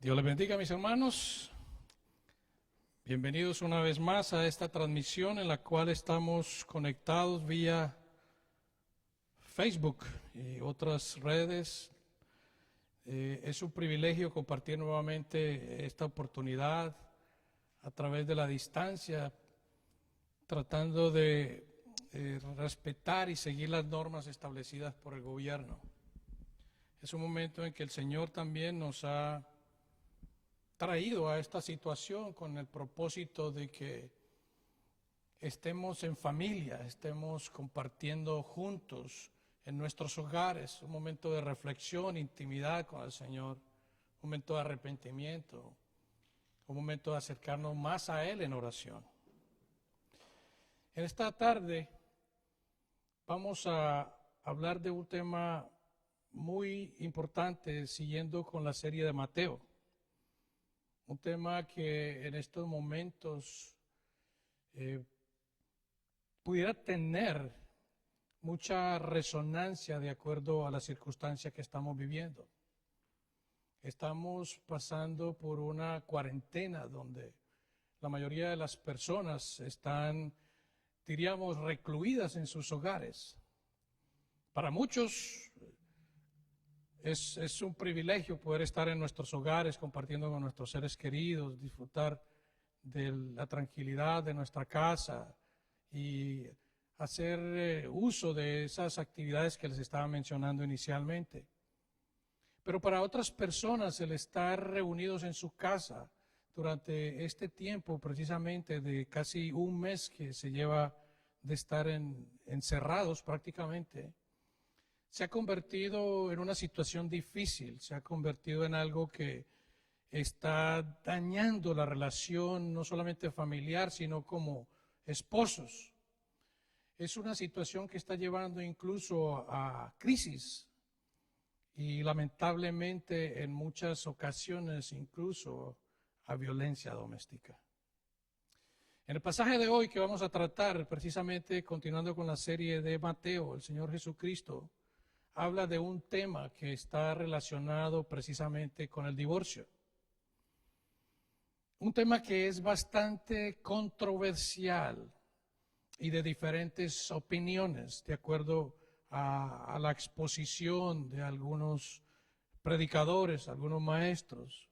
Dios les bendiga, mis hermanos. Bienvenidos una vez más a esta transmisión en la cual estamos conectados vía Facebook y otras redes. Es un privilegio compartir nuevamente esta oportunidad a través de la distancia, tratando de respetar y seguir las normas establecidas por el gobierno. Es un momento en que el Señor también nos ha traído a esta situación con el propósito de que estemos en familia, estemos compartiendo juntos en nuestros hogares, un momento de reflexión, intimidad con el Señor, un momento de arrepentimiento, un momento de acercarnos más a Él en oración. En esta tarde vamos a hablar de un tema muy importante, siguiendo con la serie de Mateo. Un tema que en estos momentos pudiera tener mucha resonancia de acuerdo a la circunstancia que estamos viviendo. Estamos pasando por una cuarentena donde la mayoría de las personas están, diríamos, recluidas en sus hogares. Para muchos es un privilegio poder estar en nuestros hogares compartiendo con nuestros seres queridos, disfrutar de la tranquilidad de nuestra casa y hacer uso de esas actividades que les estaba mencionando inicialmente. Pero para otras personas el estar reunidos en su casa durante este tiempo precisamente de casi un mes que se lleva de estar encerrados prácticamente, se ha convertido en una situación difícil, se ha convertido en algo que está dañando la relación no solamente familiar, sino como esposos. Es una situación que está llevando incluso a crisis y lamentablemente en muchas ocasiones incluso a violencia doméstica. En el pasaje de hoy que vamos a tratar, precisamente continuando con la serie de Mateo, el Señor Jesucristo habla de un tema que está relacionado precisamente con el divorcio. Un tema que es bastante controversial y de diferentes opiniones, de acuerdo a la exposición de algunos predicadores, algunos maestros.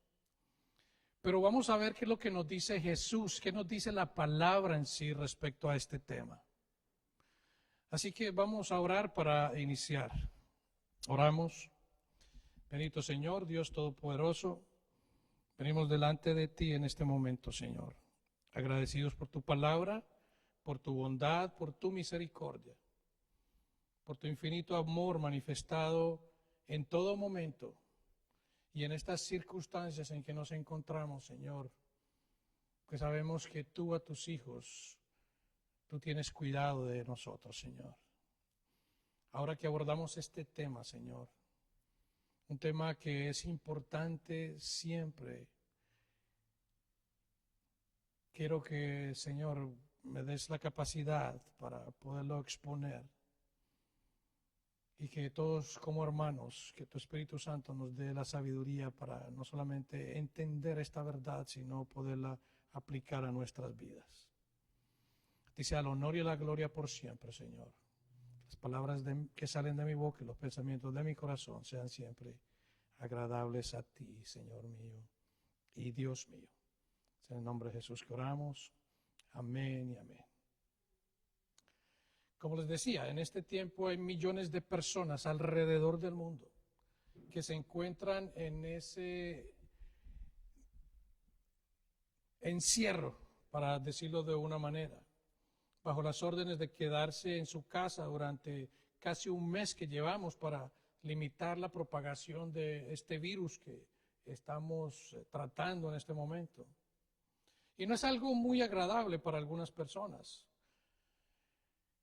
Pero vamos a ver qué es lo que nos dice Jesús, qué nos dice la palabra en sí respecto a este tema. Así que vamos a orar para iniciar. Oramos. Bendito Señor, Dios Todopoderoso, venimos delante de ti en este momento, Señor, agradecidos por tu palabra, por tu bondad, por tu misericordia, por tu infinito amor manifestado en todo momento y en estas circunstancias en que nos encontramos, Señor, que sabemos que tú a tus hijos, tú tienes cuidado de nosotros, Señor. Ahora que abordamos este tema, Señor, un tema que es importante siempre, quiero que, Señor, me des la capacidad para poderlo exponer y que todos como hermanos, que tu Espíritu Santo nos dé la sabiduría para no solamente entender esta verdad, sino poderla aplicar a nuestras vidas. Dice al honor y a la gloria por siempre, Señor. Las palabras que salen de mi boca y los pensamientos de mi corazón sean siempre agradables a ti, Señor mío y Dios mío. Es en el nombre de Jesús que oramos. Amén y amén. Como les decía, en este tiempo hay millones de personas alrededor del mundo que se encuentran en ese encierro, para decirlo de una manera, bajo las órdenes de quedarse en su casa durante casi un mes que llevamos para limitar la propagación de este virus que estamos tratando en este momento. Y no es algo muy agradable para algunas personas.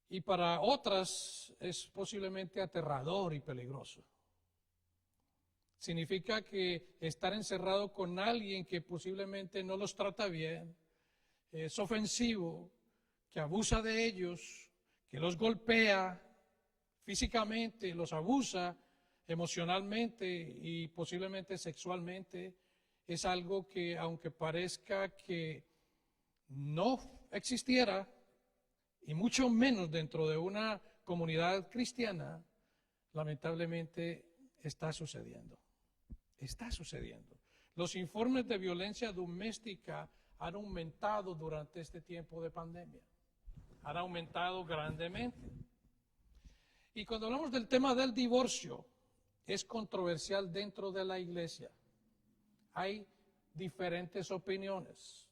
Y para otras es posiblemente aterrador y peligroso. Significa que estar encerrado con alguien que posiblemente no los trata bien, es ofensivo, que abusa de ellos, que los golpea físicamente, los abusa emocionalmente y posiblemente sexualmente, es algo que, aunque parezca que no existiera, y mucho menos dentro de una comunidad cristiana, lamentablemente está sucediendo. Está sucediendo. Los informes de violencia doméstica han aumentado durante este tiempo de pandemia. Han aumentado grandemente. Y cuando hablamos del tema del divorcio, es controversial dentro de la iglesia. Hay diferentes opiniones,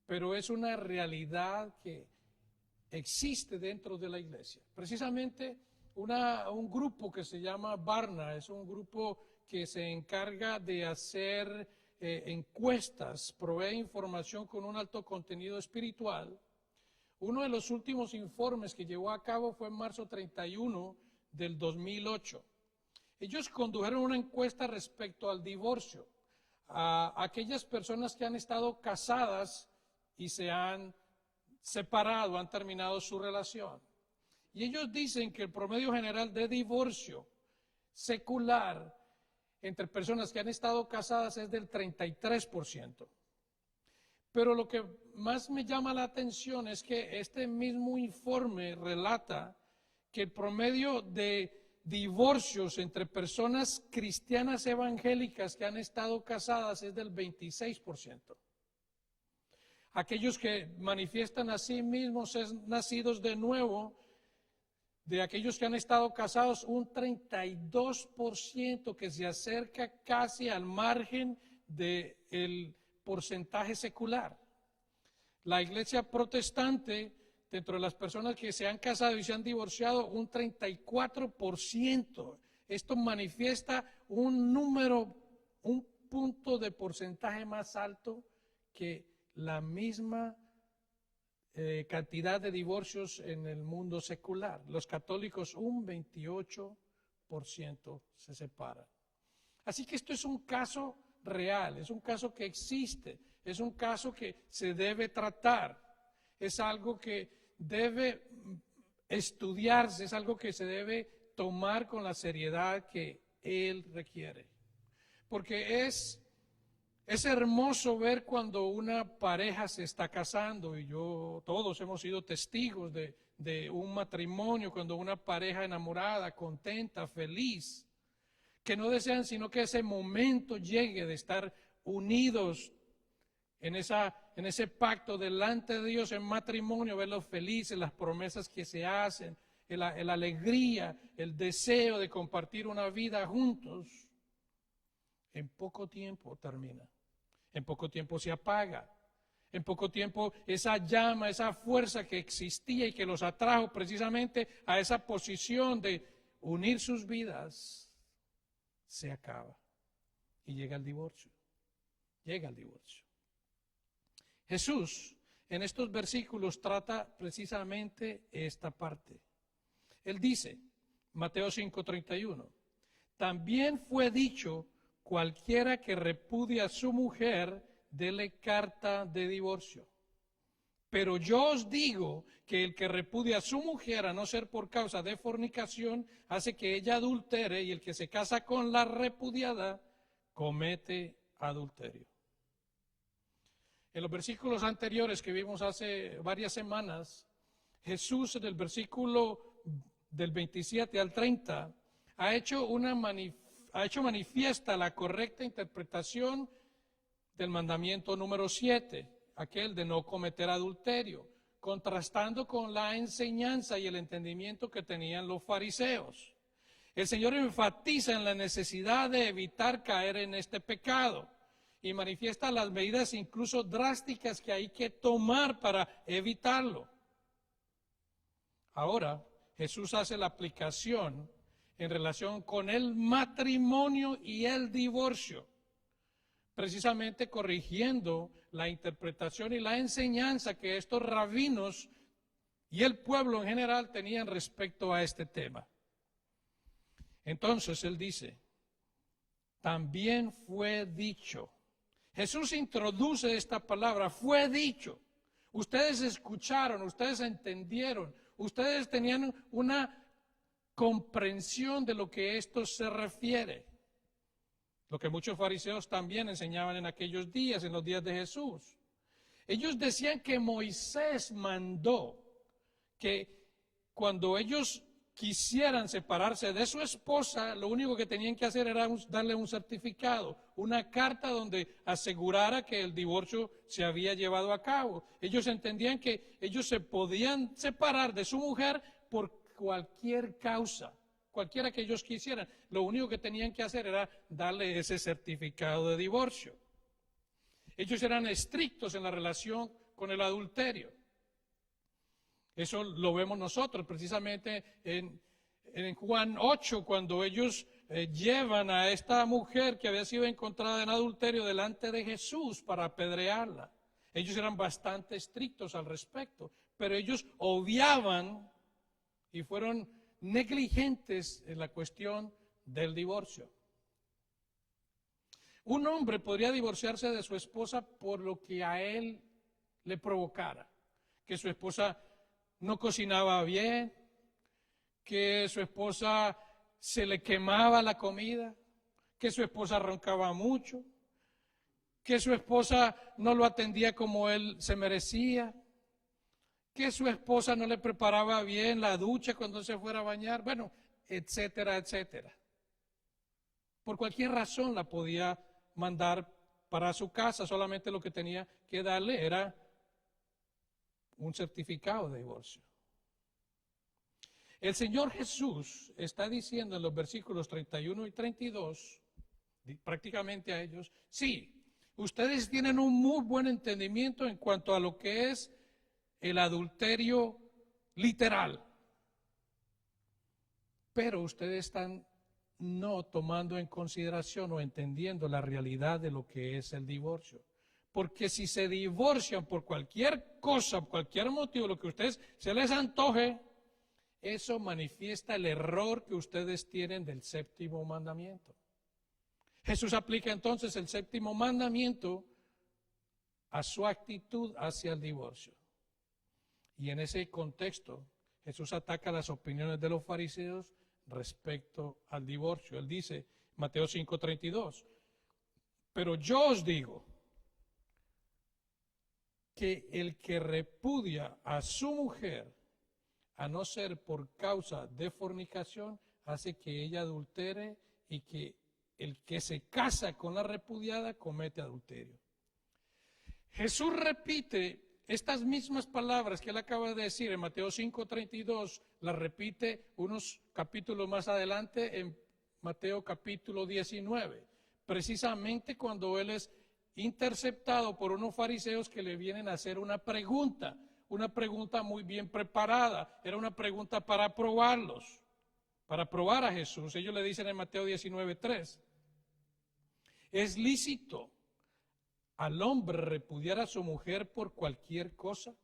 pero es una realidad que existe dentro de la iglesia. Precisamente un grupo que se llama Barna, es un grupo que se encarga de hacer encuestas, provee información con un alto contenido espiritual. Uno de los últimos informes que llevó a cabo fue en marzo 31 del 2008. Ellos condujeron una encuesta respecto al divorcio a aquellas personas que han estado casadas y se han separado, han terminado su relación. Y ellos dicen que el promedio general de divorcio secular entre personas que han estado casadas es del 33%. Pero lo que más me llama la atención es que este mismo informe relata que el promedio de divorcios entre personas cristianas evangélicas que han estado casadas es del 26%. Aquellos que manifiestan a sí mismos es nacidos de nuevo, de aquellos que han estado casados, un 32% que se acerca casi al margen del porcentaje secular. La iglesia protestante, dentro de las personas que se han casado y se han divorciado, un 34%. Esto manifiesta un punto de porcentaje más alto que la misma cantidad de divorcios en el mundo secular. Los católicos, un 28% se separan. Así que esto es un caso real, es un caso que existe, es un caso que se debe tratar, es algo que debe estudiarse, es algo que se debe tomar con la seriedad que él requiere. Porque es hermoso ver cuando una pareja se está casando, y todos hemos sido testigos de un matrimonio, cuando una pareja enamorada, contenta, feliz, que no desean sino que ese momento llegue de estar unidos en ese pacto delante de Dios en matrimonio, verlos felices, las promesas que se hacen, la alegría, el deseo de compartir una vida juntos. En poco tiempo termina, en poco tiempo se apaga, en poco tiempo esa llama, esa fuerza que existía y que los atrajo precisamente a esa posición de unir sus vidas, se acaba y llega el divorcio, Jesús en estos versículos trata precisamente esta parte. Él dice, Mateo 5:31, también fue dicho, cualquiera que repudia a su mujer, dele carta de divorcio. Pero yo os digo que el que repudia a su mujer, a no ser por causa de fornicación, hace que ella adultere, y el que se casa con la repudiada, comete adulterio. En los versículos anteriores que vimos hace varias semanas, Jesús en el versículo del 27 al 30 ha hecho manifiesta la correcta interpretación del mandamiento número 7, aquel de no cometer adulterio, contrastando con la enseñanza y el entendimiento que tenían los fariseos. El Señor enfatiza en la necesidad de evitar caer en este pecado y manifiesta las medidas incluso drásticas que hay que tomar para evitarlo. Ahora, Jesús hace la aplicación en relación con el matrimonio y el divorcio, precisamente corrigiendo la interpretación y la enseñanza que estos rabinos y el pueblo en general tenían respecto a este tema. Entonces él dice, también fue dicho. Jesús introduce esta palabra, fue dicho. Ustedes escucharon, ustedes entendieron, ustedes tenían una comprensión de lo que esto se refiere. lo que muchos fariseos también enseñaban en aquellos días, en los días de Jesús. Ellos decían que Moisés mandó que cuando ellos quisieran separarse de su esposa, lo único que tenían que hacer era darle un certificado, una carta donde asegurara que el divorcio se había llevado a cabo. Ellos entendían que ellos se podían separar de su mujer por cualquier causa, cualquiera que ellos quisieran. Lo único que tenían que hacer era darle ese certificado de divorcio. Ellos eran estrictos en la relación con el adulterio. Eso lo vemos nosotros precisamente en Juan 8, cuando ellos llevan a esta mujer que había sido encontrada en adulterio delante de Jesús para apedrearla. Ellos eran bastante estrictos al respecto, pero ellos obviaban y fueron negligentes en la cuestión del divorcio. Un hombre podría divorciarse de su esposa por lo que a él le provocara, que su esposa no cocinaba bien, que su esposa se le quemaba la comida, que su esposa roncaba mucho, que su esposa no lo atendía como él se merecía, que su esposa no le preparaba bien la ducha cuando se fuera a bañar, bueno, etcétera, etcétera. Por cualquier razón la podía mandar para su casa, solamente lo que tenía que darle era un certificado de divorcio. El Señor Jesús está diciendo en los versículos 31 y 32, prácticamente a ellos, sí, ustedes tienen un muy buen entendimiento en cuanto a lo que es el adulterio literal, pero ustedes están no tomando en consideración o entendiendo la realidad de lo que es el divorcio. Porque si se divorcian por cualquier cosa, por cualquier motivo, lo que a ustedes se les antoje, eso manifiesta el error que ustedes tienen del séptimo mandamiento. Jesús aplica entonces el séptimo mandamiento a su actitud hacia el divorcio. Y en ese contexto, Jesús ataca las opiniones de los fariseos respecto al divorcio. Él dice, Mateo 5:32, pero yo os digo que el que repudia a su mujer, a no ser por causa de fornicación, hace que ella adultere, y que el que se casa con la repudiada comete adulterio. Jesús repite estas mismas palabras que él acaba de decir en Mateo 5:32, las repite unos capítulos más adelante en Mateo capítulo 19, precisamente cuando él es interceptado por unos fariseos que le vienen a hacer una pregunta muy bien preparada, era una pregunta para probarlos, para probar a Jesús. Ellos le dicen en Mateo 19:3, ¿es lícito al hombre repudiar a su mujer por cualquier cosa?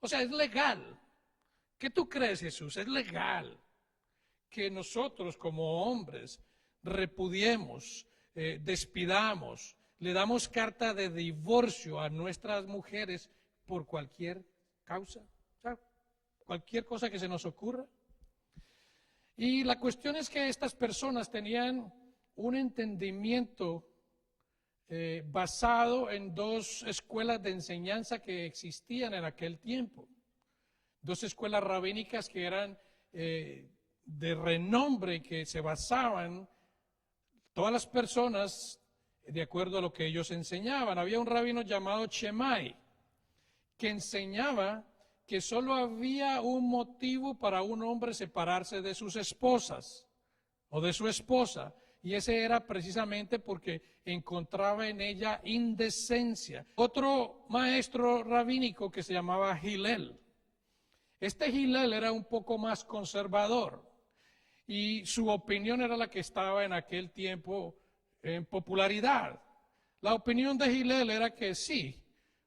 O sea, es legal. ¿Qué tú crees, Jesús? Es legal que nosotros como hombres repudiemos, despidamos, le damos carta de divorcio a nuestras mujeres por cualquier causa, o sea, cualquier cosa que se nos ocurra. Y la cuestión es que estas personas tenían un entendimiento basado en dos escuelas de enseñanza que existían en aquel tiempo. Dos escuelas rabínicas que eran de renombre, que se basaban todas las personas de acuerdo a lo que ellos enseñaban. Había un rabino llamado Shammai que enseñaba que solo había un motivo para un hombre separarse de sus esposas o de su esposa, y ese era precisamente porque encontraba en ella indecencia. Otro maestro rabínico que se llamaba Hillel. Este Hillel era un poco más conservador y su opinión era la que estaba en aquel tiempo en popularidad. La opinión de Hillel era que sí,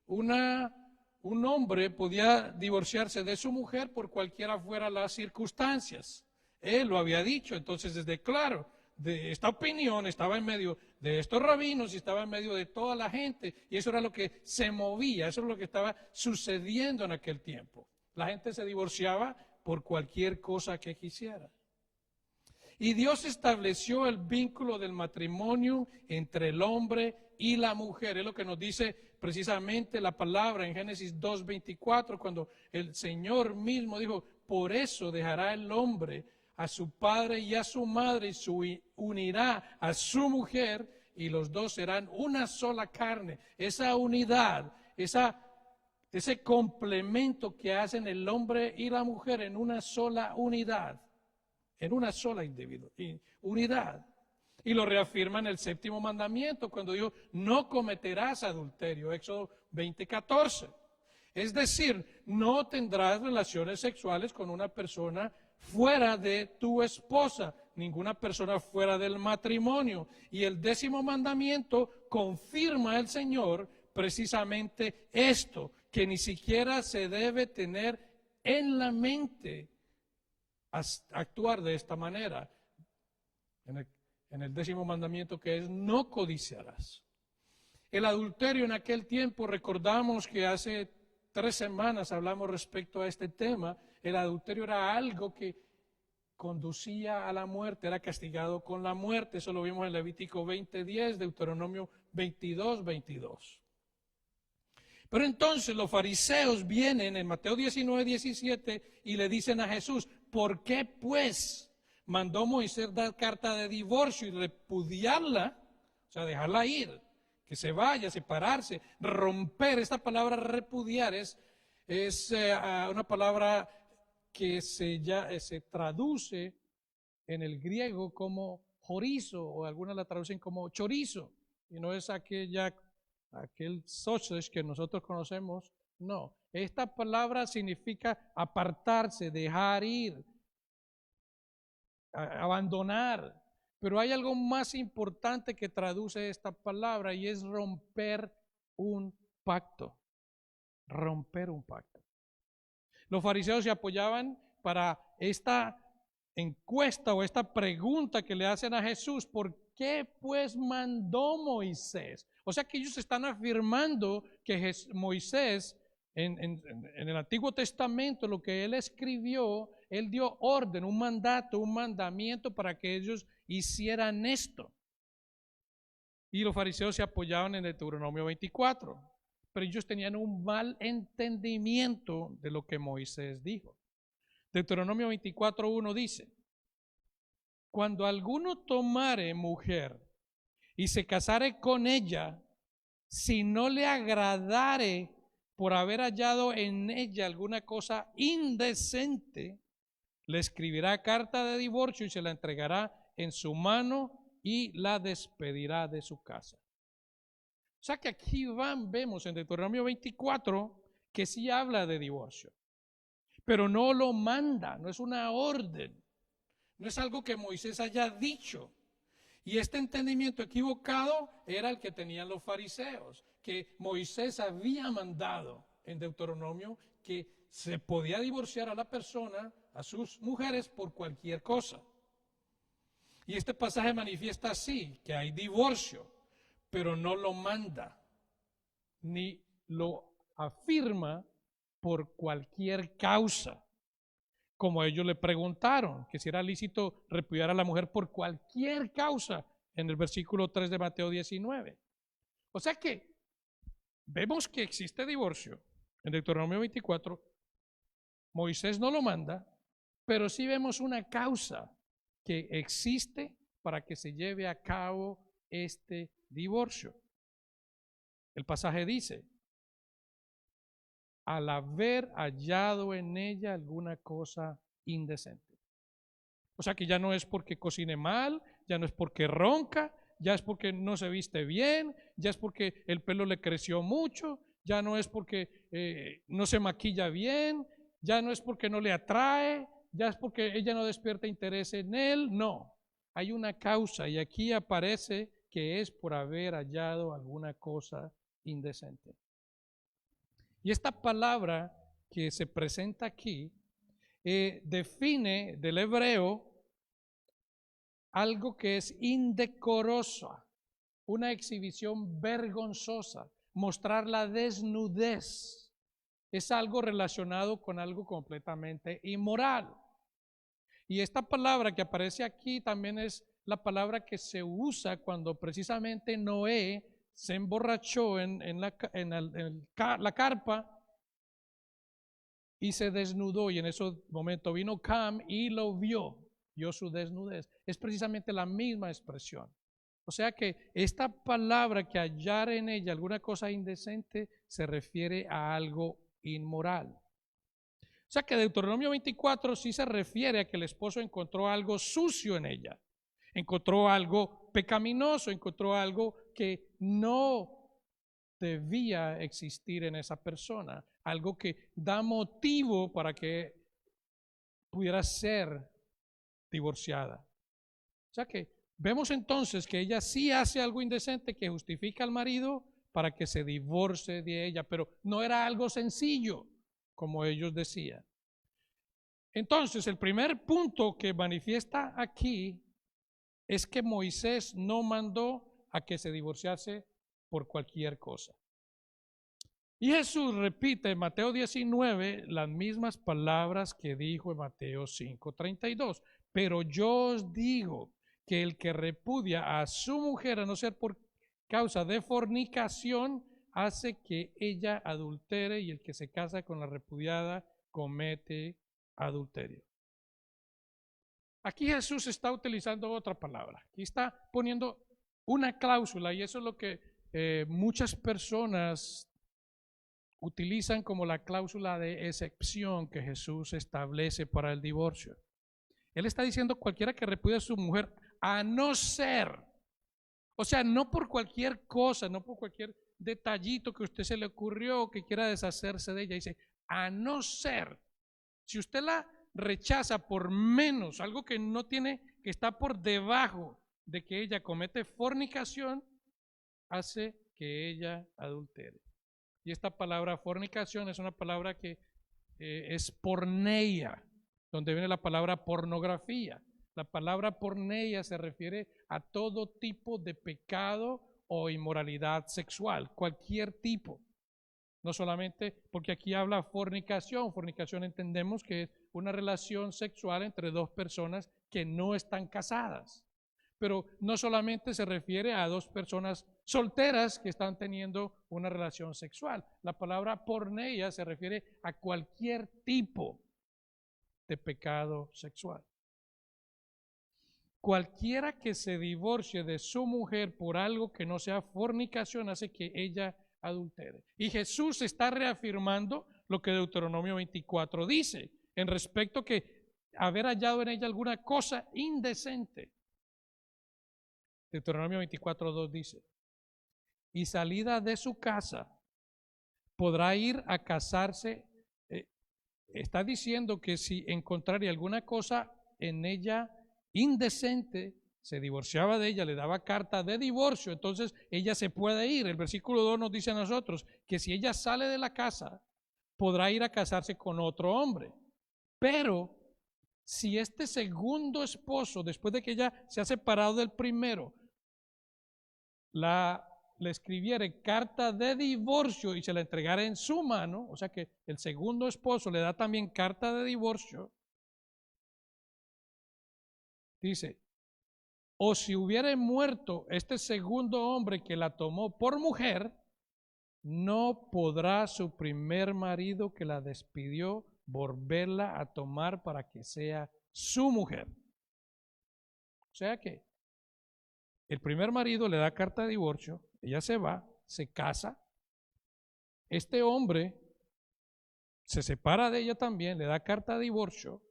un hombre podía divorciarse de su mujer por cualquiera fueran las circunstancias. Él lo había dicho, entonces desde claro, de esta opinión estaba en medio de estos rabinos y estaba en medio de toda la gente, y eso era lo que se movía, eso era lo que estaba sucediendo en aquel tiempo. La gente se divorciaba por cualquier cosa que quisiera. Y Dios estableció el vínculo del matrimonio entre el hombre y la mujer. Es lo que nos dice precisamente la palabra en Génesis 2:24, cuando el Señor mismo dijo, por eso dejará el hombre a su padre y a su madre y se unirá a su mujer y los dos serán una sola carne. Esa unidad, ese complemento que hacen el hombre y la mujer en una sola unidad, en una sola unidad. Y lo reafirma en el séptimo mandamiento cuando dijo, no cometerás adulterio, Éxodo 20:14. Es decir, no tendrás relaciones sexuales con una persona fuera de tu esposa, ninguna persona fuera del matrimonio. Y el 10º mandamiento confirma el Señor precisamente esto, que ni siquiera se debe tener en la mente actuar de esta manera. En el 10º mandamiento, que es no codiciarás. El adulterio en aquel tiempo, recordamos que hace 3 semanas hablamos respecto a este tema. El adulterio era algo que conducía a la muerte, era castigado con la muerte. Eso lo vimos en Levítico 20:10, Deuteronomio 22:22. Pero entonces los fariseos vienen en Mateo 19:17 y le dicen a Jesús, ¿por qué pues mandó Moisés dar carta de divorcio y repudiarla? O sea, dejarla ir, que se vaya, separarse, romper. Esta palabra repudiar es una palabra que se traduce en el griego como jorizo, o algunas la traducen como chorizo, y no es aquel sausage que nosotros conocemos, no. Esta palabra significa apartarse, dejar ir, abandonar. Pero hay algo más importante que traduce esta palabra y es romper un pacto. Romper un pacto. Los fariseos se apoyaban para esta encuesta o esta pregunta que le hacen a Jesús, ¿por qué pues mandó Moisés? O sea que ellos están afirmando que Moisés en el Antiguo Testamento, lo que él escribió, él dio orden, un mandato, un mandamiento para que ellos hicieran esto. Y los fariseos se apoyaban en el Deuteronomio 24. Pero ellos tenían un mal entendimiento de lo que Moisés dijo. Deuteronomio 24:1 dice, cuando alguno tomare mujer y se casare con ella, si no le agradare por haber hallado en ella alguna cosa indecente, le escribirá carta de divorcio y se la entregará en su mano y la despedirá de su casa. O sea que aquí vemos en Deuteronomio 24 que sí habla de divorcio, pero no lo manda, no es una orden, no es algo que Moisés haya dicho. Y este entendimiento equivocado era el que tenían los fariseos, que Moisés había mandado en Deuteronomio que se podía divorciar a la persona, a sus mujeres, por cualquier cosa. Y este pasaje manifiesta así, que hay divorcio, pero no lo manda, ni lo afirma por cualquier causa. Como ellos le preguntaron que si era lícito repudiar a la mujer por cualquier causa en el versículo 3 de Mateo 19. O sea que vemos que existe divorcio en Deuteronomio 24. Moisés no lo manda, pero sí vemos una causa que existe para que se lleve a cabo este divorcio. El pasaje dice, al haber hallado en ella alguna cosa indecente. O sea que ya no es porque cocine mal, ya no es porque ronca, ya es porque no se viste bien, ya es porque el pelo le creció mucho, ya no es porque no se maquilla bien, ya no es porque no le atrae, ya es porque ella no despierta interés en él. No, hay una causa y aquí aparece que es por haber hallado alguna cosa indecente. Y esta palabra que se presenta aquí define del hebreo algo que es indecorosa, una exhibición vergonzosa, mostrar la desnudez. Es algo relacionado con algo completamente inmoral. Y esta palabra que aparece aquí también es la palabra que se usa cuando precisamente Noé se emborrachó en la carpa y se desnudó, y en ese momento vino Cam y lo vio su desnudez. Es precisamente la misma expresión. O sea que esta palabra, que hallar en ella alguna cosa indecente, se refiere a algo inmoral. O sea que Deuteronomio 24 sí se refiere a que el esposo encontró algo sucio en ella, encontró algo pecaminoso, encontró algo que no debía existir en esa persona, algo que da motivo para que pudiera ser divorciada. O sea que vemos entonces que ella sí hace algo indecente que justifica al marido para que se divorcie de ella, pero no era algo sencillo, como ellos decían. Entonces, el primer punto que manifiesta aquí es que Moisés no mandó a que se divorciase por cualquier cosa. Y Jesús repite en Mateo 19 las mismas palabras que dijo en Mateo 5:32. Pero yo os digo que el que repudia a su mujer, a no ser por causa de fornicación, hace que ella adultere, y el que se casa con la repudiada comete adulterio. Aquí Jesús está utilizando otra palabra. Aquí está poniendo una cláusula, y eso es lo que muchas personas utilizan como la cláusula de excepción que Jesús establece para el divorcio. Él está diciendo cualquiera que repudie a su mujer, a no ser, o sea, no por cualquier cosa, no por cualquier detallito que a usted se le ocurrió que quiera deshacerse de ella. Dice, a no ser, si usted la rechaza por menos, algo que no tiene, que está por debajo de que ella comete fornicación, hace que ella adultere. Y esta palabra fornicación es una palabra que es porneia, donde viene la palabra pornografía. La palabra porneia se refiere a todo tipo de pecado o inmoralidad sexual, cualquier tipo. No solamente porque aquí habla fornicación. Fornicación entendemos que es una relación sexual entre dos personas que no están casadas. Pero no solamente se refiere a dos personas solteras que están teniendo una relación sexual. La palabra porneia se refiere a cualquier tipo de pecado sexual. Cualquiera que se divorcie de su mujer por algo que no sea fornicación hace que ella adultere. Y Jesús está reafirmando lo que Deuteronomio 24 dice en respecto que haber hallado en ella alguna cosa indecente. Deuteronomio 24:2 dice, y salida de su casa podrá ir a casarse. Está diciendo que si encontraría alguna cosa en ella indecente, se divorciaba de ella, le daba carta de divorcio, entonces ella se puede ir. El versículo 2 nos dice a nosotros que si ella sale de la casa, podrá ir a casarse con otro hombre. Pero si este segundo esposo, después de que ella se ha separado del primero, le escribiera carta de divorcio y se la entregara en su mano, o sea que el segundo esposo le da también carta de divorcio, dice, o si hubiera muerto este segundo hombre que la tomó por mujer, no podrá su primer marido que la despidió volverla a tomar para que sea su mujer. O sea que el primer marido le da carta de divorcio, ella se va, se casa, este hombre se separa de ella también, le da carta de divorcio.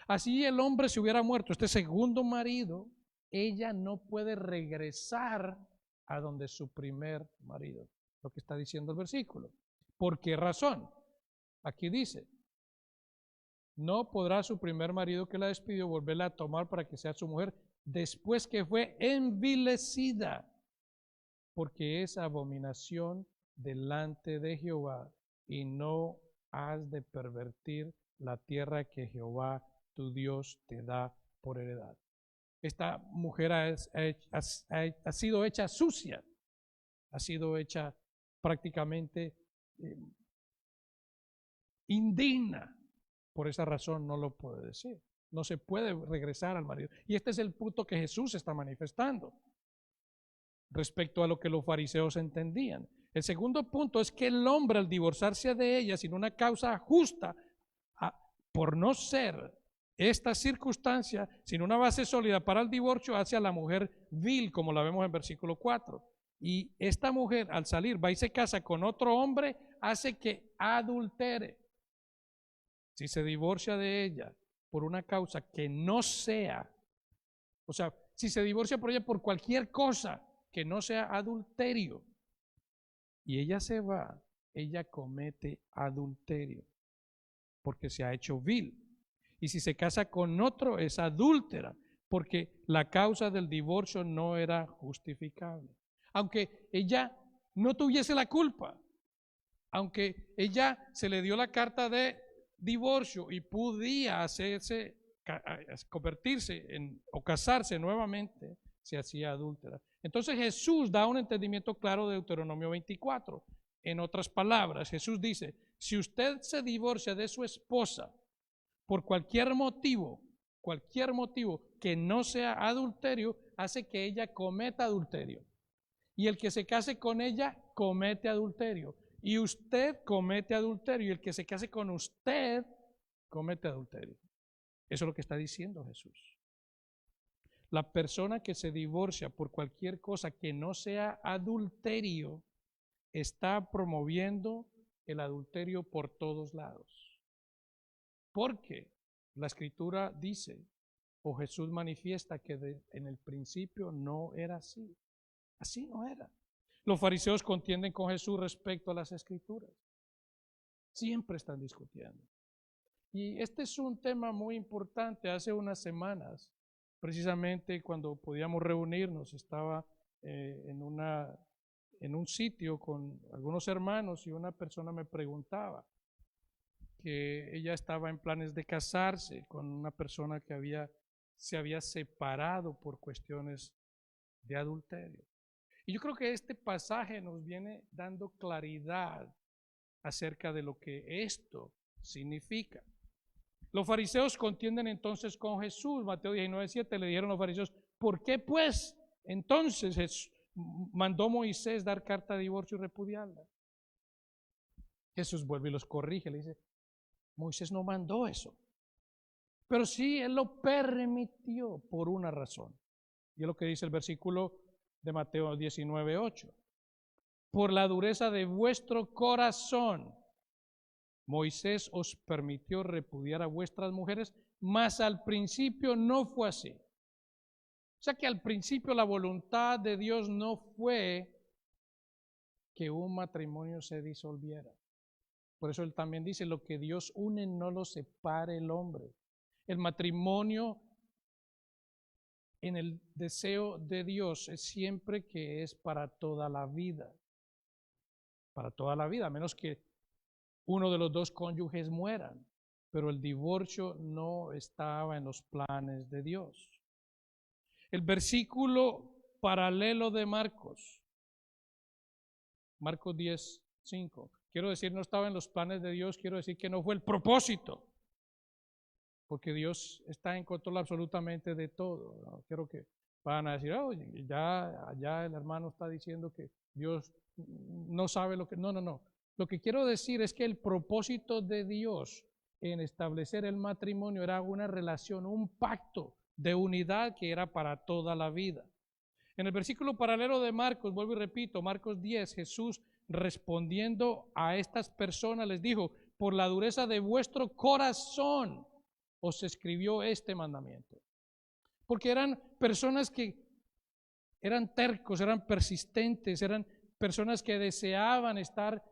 Así el hombre se hubiera muerto, este segundo marido, ella no puede regresar a donde su primer marido, lo que está diciendo el versículo. ¿Por qué razón? Aquí dice, no podrá su primer marido que la despidió volverla a tomar para que sea su mujer después que fue envilecida, porque es abominación delante de Jehová, y no has de pervertir la tierra que Jehová tu Dios te da por heredad. Esta mujer ha sido hecha sucia, ha sido hecha prácticamente indigna. Por esa razón no lo puede decir. No se puede regresar al marido. Y este es el punto que Jesús está manifestando respecto a lo que los fariseos entendían. El segundo punto es que el hombre, al divorciarse de ella sin una causa justa, por no ser esta circunstancia, sin una base sólida para el divorcio, hace a la mujer vil, como la vemos en versículo 4. Y esta mujer, al salir, va y se casa con otro hombre, hace que adultere. Si se divorcia de ella por una causa que no sea, o sea, si se divorcia por ella por cualquier cosa que no sea adulterio, y ella se va, ella comete adulterio, porque se ha hecho vil. Y si se casa con otro, es adúltera, porque la causa del divorcio no era justificable. Aunque ella no tuviese la culpa, aunque ella se le dio la carta de divorcio y podía convertirse o casarse nuevamente, se hacía adúltera. Entonces Jesús da un entendimiento claro de Deuteronomio 24. En otras palabras, Jesús dice, si usted se divorcia de su esposa por cualquier motivo que no sea adulterio, hace que ella cometa adulterio. Y el que se case con ella comete adulterio. Y usted comete adulterio. Y el que se case con usted comete adulterio. Eso es lo que está diciendo Jesús. La persona que se divorcia por cualquier cosa que no sea adulterio está promoviendo el adulterio por todos lados. Porque la Escritura dice, o Jesús manifiesta que en el principio no era así. Así no era. Los fariseos contienden con Jesús respecto a las Escrituras. Siempre están discutiendo. Y este es un tema muy importante. Hace unas semanas, precisamente cuando podíamos reunirnos, estaba en un sitio con algunos hermanos y una persona me preguntaba que ella estaba en planes de casarse con una persona que se había separado por cuestiones de adulterio. Y yo creo que este pasaje nos viene dando claridad acerca de lo que esto significa. Los fariseos contienden entonces con Jesús. Mateo 19:7 le dijeron los fariseos, ¿por qué pues entonces mandó Moisés dar carta de divorcio y repudiarla? Jesús vuelve y los corrige, le dice, Moisés no mandó eso, pero sí él lo permitió por una razón. Y es lo que dice el versículo de Mateo 19:8. Por la dureza de vuestro corazón, Moisés os permitió repudiar a vuestras mujeres, mas al principio no fue así. O sea que al principio la voluntad de Dios no fue que un matrimonio se disolviera. Por eso él también dice, lo que Dios une no lo separe el hombre. El matrimonio en el deseo de Dios es siempre que es para toda la vida. Para toda la vida, a menos que uno de los dos cónyuges mueran. Pero el divorcio no estaba en los planes de Dios. El versículo paralelo de Marcos 10:5. Quiero decir, no estaba en los planes de Dios, quiero decir que no fue el propósito. Porque Dios está en control absolutamente de todo. ¿No? Quiero que van a decir, oh, ya el hermano está diciendo que Dios no sabe lo que... No. Lo que quiero decir es que el propósito de Dios en establecer el matrimonio era una relación, un pacto de unidad que era para toda la vida. En el versículo paralelo de Marcos, vuelvo y repito, Marcos 10, Jesús respondiendo a estas personas les dijo, por la dureza de vuestro corazón os escribió este mandamiento. Porque eran personas que eran tercos, eran persistentes, eran personas que deseaban estar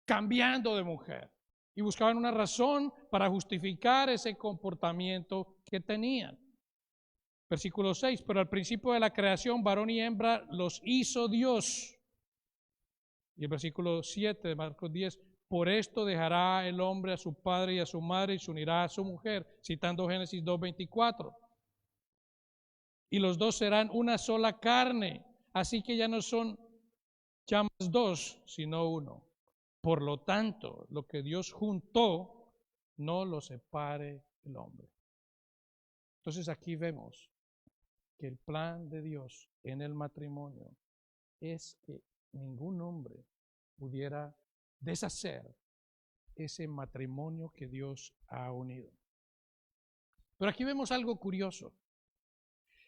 cambiando de mujer y buscaban una razón para justificar ese comportamiento que tenían. Versículo 6, pero al principio de la creación, varón y hembra los hizo Dios. Y el versículo 7 de Marcos 10, por esto dejará el hombre a su padre y a su madre y se unirá a su mujer, citando Génesis 2:24. Y los dos serán una sola carne, así que ya no son ya más dos, sino uno. Por lo tanto, lo que Dios juntó, no lo separe el hombre. Entonces aquí vemos que el plan de Dios en el matrimonio es que ningún hombre pudiera deshacer ese matrimonio que Dios ha unido. Pero aquí vemos algo curioso.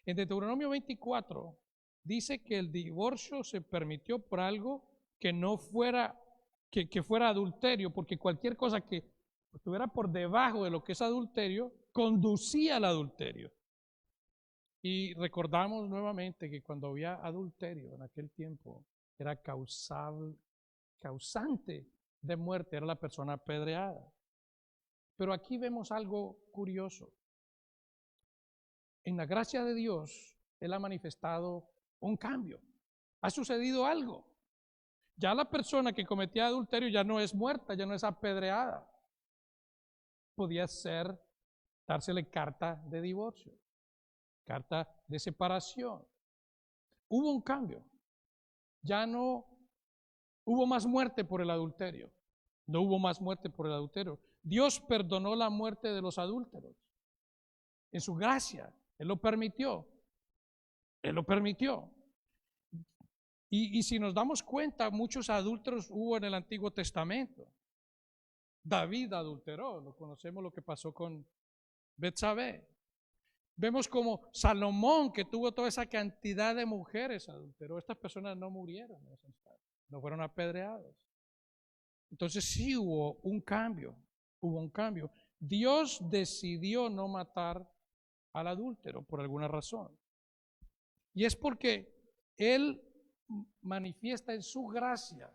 En Deuteronomio 24 dice que el divorcio se permitió por algo que no fuera, que fuera adulterio, porque cualquier cosa que estuviera por debajo de lo que es adulterio, conducía al adulterio. Y recordamos nuevamente que cuando había adulterio en aquel tiempo, era causante de muerte, era la persona apedreada. Pero aquí vemos algo curioso. En la gracia de Dios, Él ha manifestado un cambio. Ha sucedido algo. Ya la persona que cometía adulterio ya no es muerta, ya no es apedreada. Podía dársele carta de divorcio, carta de separación. Hubo un cambio. Ya no hubo más muerte por el adulterio. No hubo más muerte por el adulterio. Dios perdonó la muerte de los adúlteros. En su gracia, Él lo permitió. Él lo permitió. Y si nos damos cuenta, muchos adúlteros hubo en el Antiguo Testamento. David adulteró, lo conocemos lo que pasó con Betsabé. Vemos como Salomón, que tuvo toda esa cantidad de mujeres, adulteró. Estas personas no murieron, no fueron apedreados. Entonces sí hubo un cambio, Dios decidió no matar al adúltero por alguna razón. Y es porque Él manifiesta en su gracia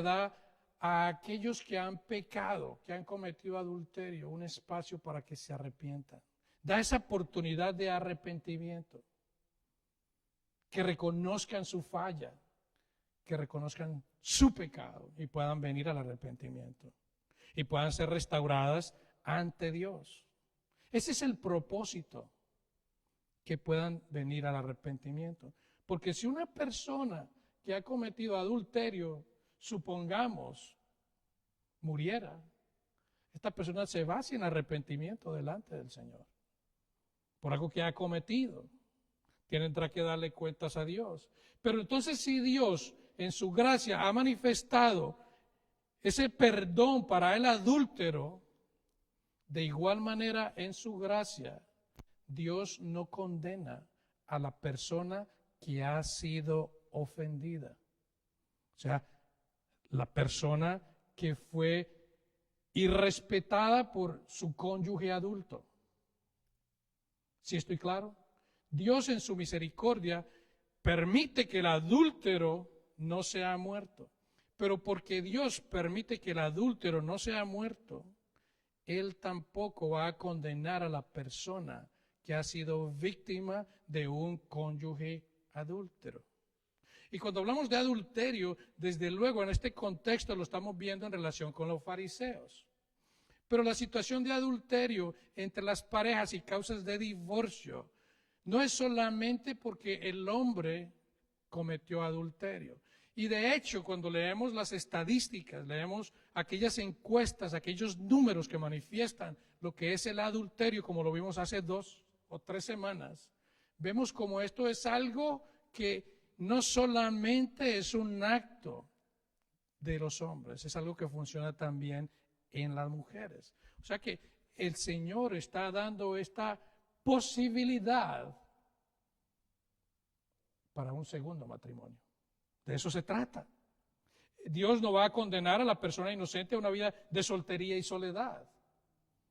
da a aquellos que han pecado, que han cometido adulterio, un espacio para que se arrepientan. Da esa oportunidad de arrepentimiento, que reconozcan su falla, que reconozcan su pecado y puedan venir al arrepentimiento y puedan ser restauradas ante Dios. Ese es el propósito, que puedan venir al arrepentimiento. Porque si una persona que ha cometido adulterio, supongamos, muriera, esta persona se va sin arrepentimiento delante del Señor por algo que ha cometido. Tendrá que darle cuentas a Dios. Pero entonces, si Dios en su gracia ha manifestado ese perdón para el adúltero, de igual manera en su gracia Dios no condena a la persona que ha sido ofendida. O sea, la persona que fue irrespetada por su cónyuge adulto. ¿Sí estoy claro? Dios en su misericordia permite que el adúltero no sea muerto. Pero porque Dios permite que el adúltero no sea muerto, Él tampoco va a condenar a la persona que ha sido víctima de un cónyuge adúltero. Y cuando hablamos de adulterio, desde luego en este contexto lo estamos viendo en relación con los fariseos. Pero la situación de adulterio entre las parejas y causas de divorcio no es solamente porque el hombre cometió adulterio. Y de hecho, cuando leemos las estadísticas, leemos aquellas encuestas, aquellos números que manifiestan lo que es el adulterio, como lo vimos hace 2 o 3 semanas, vemos como esto es algo que no solamente es un acto de los hombres, es algo que funciona también en las mujeres. O sea que el Señor está dando esta posibilidad para un segundo matrimonio. De eso se trata. Dios no va a condenar a la persona inocente a una vida de soltería y soledad.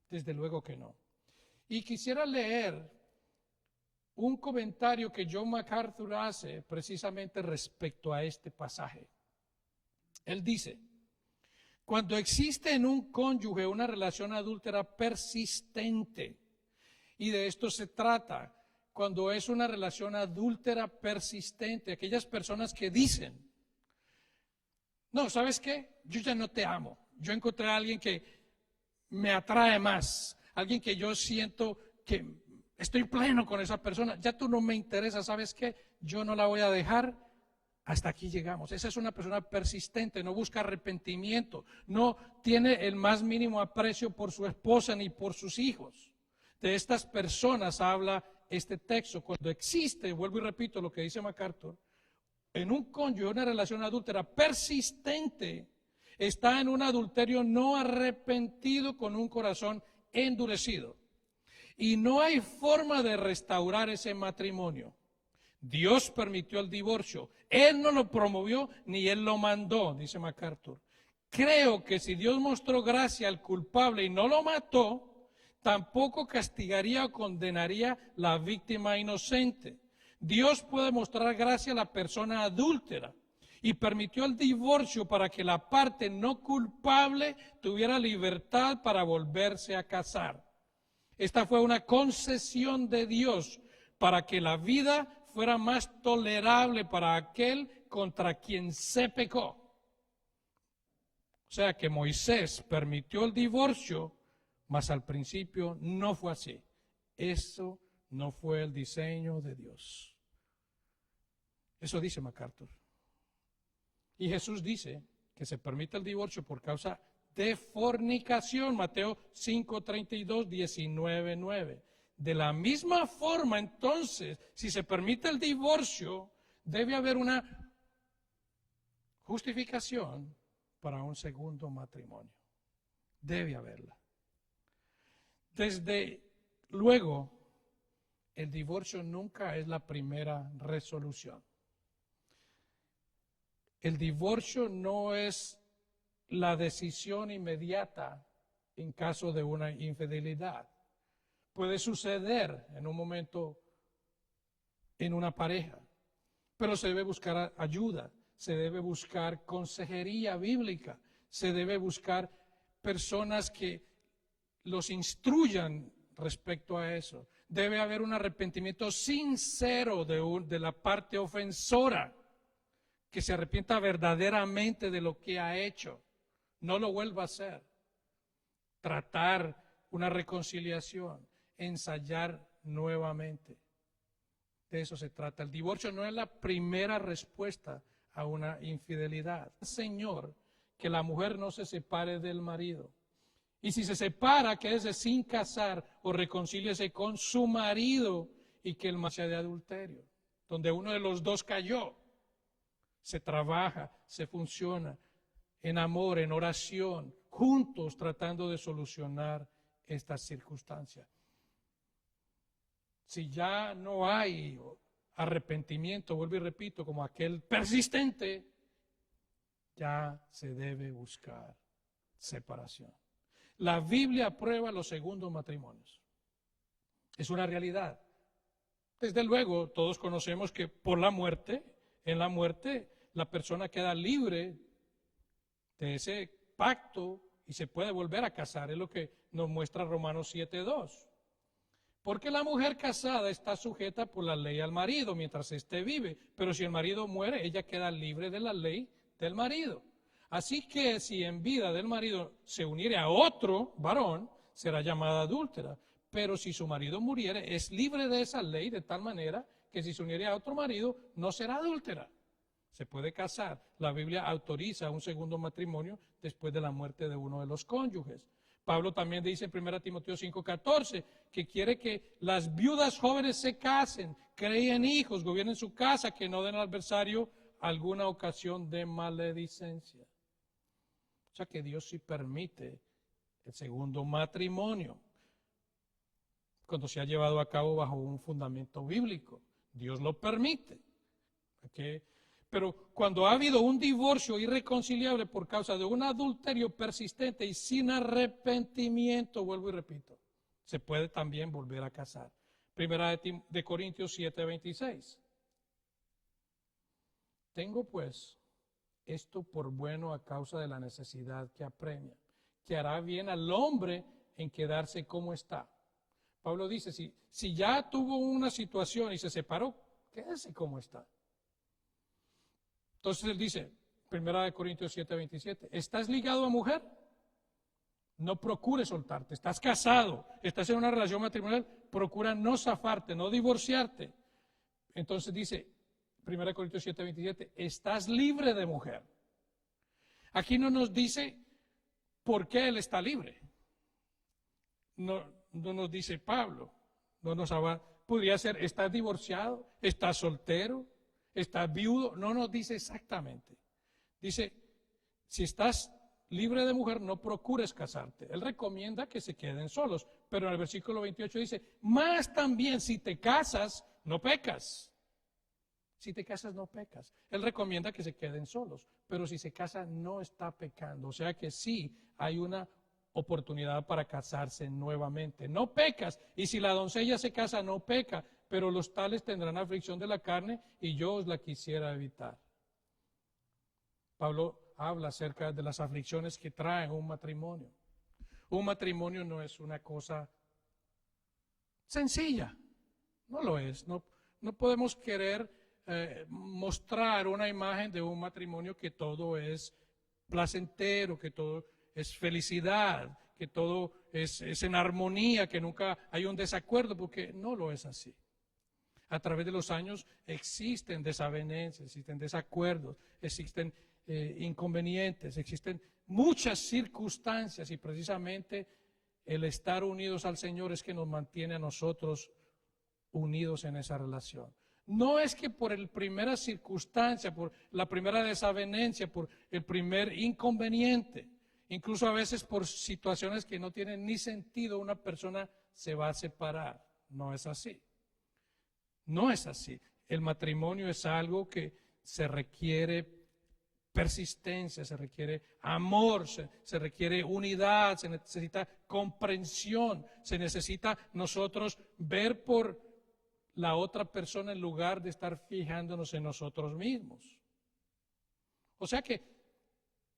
Desde luego que no. Y quisiera leer un comentario que John MacArthur hace precisamente respecto a este pasaje. Él dice: cuando existe en un cónyuge una relación adúltera persistente, y de esto se trata, cuando es una relación adúltera persistente, aquellas personas que dicen: no, ¿sabes qué? Yo ya no te amo. Yo encontré a alguien que me atrae más, alguien que yo siento que estoy pleno con esa persona. Ya tú no me interesas, ¿sabes qué? Yo no la voy a dejar Hasta aquí llegamos. Esa es una persona persistente, no busca arrepentimiento, no tiene el más mínimo aprecio por su esposa ni por sus hijos. De estas personas habla este texto. Cuando existe, vuelvo y repito lo que dice MacArthur, en un cónyuge, una relación adúltera persistente, está en un adulterio no arrepentido con un corazón endurecido. Y no hay forma de restaurar ese matrimonio. Dios permitió el divorcio. Él no lo promovió ni Él lo mandó, dice MacArthur. Creo que si Dios mostró gracia al culpable y no lo mató, tampoco castigaría o condenaría la víctima inocente. Dios puede mostrar gracia a la persona adúltera y permitió el divorcio para que la parte no culpable tuviera libertad para volverse a casar. Esta fue una concesión de Dios para que la vida fuera más tolerable para aquel contra quien se pecó. O sea que Moisés permitió el divorcio, mas al principio no fue así. Eso no fue el diseño de Dios. Eso dice MacArthur. Y Jesús dice que se permite el divorcio por causa de fornicación, Mateo 5:32, 19:9. De la misma forma, entonces, si se permite el divorcio, debe haber una justificación para un segundo matrimonio. Debe haberla. Desde luego, el divorcio nunca es la primera resolución. El divorcio no es la decisión inmediata en caso de una infidelidad. Puede suceder en un momento en una pareja, pero se debe buscar ayuda, se debe buscar consejería bíblica, se debe buscar personas que los instruyan respecto a eso. Debe haber un arrepentimiento sincero de la parte ofensora, que se arrepienta verdaderamente de lo que ha hecho, no lo vuelva a hacer. Tratar una reconciliación, ensayar nuevamente. De eso se trata. El divorcio no es la primera respuesta a una infidelidad. Señor, que la mujer no se separe del marido. Y si se separa, quédese sin casar o reconcíliese con su marido y que el marido sea de adulterio, donde uno de los dos cayó. Se trabaja, se funciona en amor, en oración, juntos tratando de solucionar estas circunstancias. Si ya no hay arrepentimiento, vuelvo y repito, como aquel persistente, ya se debe buscar separación. La Biblia aprueba los segundos matrimonios. Es una realidad. Desde luego, todos conocemos que por la muerte, en la muerte, la persona queda libre de ese pacto y se puede volver a casar. Es lo que nos muestra Romanos 7:2. Porque la mujer casada está sujeta por la ley al marido mientras éste vive, pero si el marido muere, ella queda libre de la ley del marido. Así que si en vida del marido se uniere a otro varón, será llamada adúltera. Pero si su marido muriere, es libre de esa ley de tal manera que si se uniere a otro marido, no será adúltera. Se puede casar. La Biblia autoriza un segundo matrimonio después de la muerte de uno de los cónyuges. Pablo también dice en 1 Timoteo 5:14 que quiere que las viudas jóvenes se casen, creen hijos, gobiernen su casa, que no den al adversario alguna ocasión de maledicencia. O sea que Dios sí permite el segundo matrimonio cuando se ha llevado a cabo bajo un fundamento bíblico. Dios lo permite. ¿Okay? Pero cuando ha habido un divorcio irreconciliable por causa de un adulterio persistente y sin arrepentimiento, vuelvo y repito, se puede también volver a casar. Primera de Corintios 7:26. Tengo pues esto por bueno a causa de la necesidad que apremia, que hará bien al hombre en quedarse como está. Pablo dice, si ya tuvo una situación y se separó, quédese como está. Entonces él dice, 1 Corintios 7:27, ¿estás ligado a mujer? No procures soltarte. ¿Estás casado? ¿Estás en una relación matrimonial? Procura no zafarte, no divorciarte. Entonces dice, 1 Corintios 7:27, estás libre de mujer. Aquí no nos dice por qué él está libre. No nos dice Pablo. No nos habla. Podría ser, ¿estás divorciado? ¿Estás soltero? ¿Estás viudo? No nos dice exactamente. Dice, si estás libre de mujer, no procures casarte. Él recomienda que se queden solos. Pero en el versículo 28 dice, más también si te casas, no pecas. Si te casas, no pecas. Él recomienda que se queden solos. Pero si se casa, no está pecando. O sea que sí hay una oportunidad para casarse nuevamente. No pecas. Y si la doncella se casa, no peca. Pero los tales tendrán aflicción de la carne y yo os la quisiera evitar. Pablo habla acerca de las aflicciones que trae un matrimonio. Un matrimonio no es una cosa sencilla. No lo es. No podemos querer mostrar una imagen de un matrimonio que todo es placentero, que todo es felicidad, que todo es en armonía, que nunca hay un desacuerdo, porque no lo es así. A través de los años existen desavenencias, existen desacuerdos, existen inconvenientes, existen muchas circunstancias y precisamente el estar unidos al Señor es que nos mantiene a nosotros unidos en esa relación. No es que por la primera circunstancia, por la primera desavenencia, por el primer inconveniente, incluso a veces por situaciones que no tienen ni sentido, una persona se va a separar. No es así. No es así. El matrimonio es algo que se requiere persistencia, se requiere amor, se requiere unidad, se necesita comprensión, se necesita nosotros ver por la otra persona en lugar de estar fijándonos en nosotros mismos. O sea que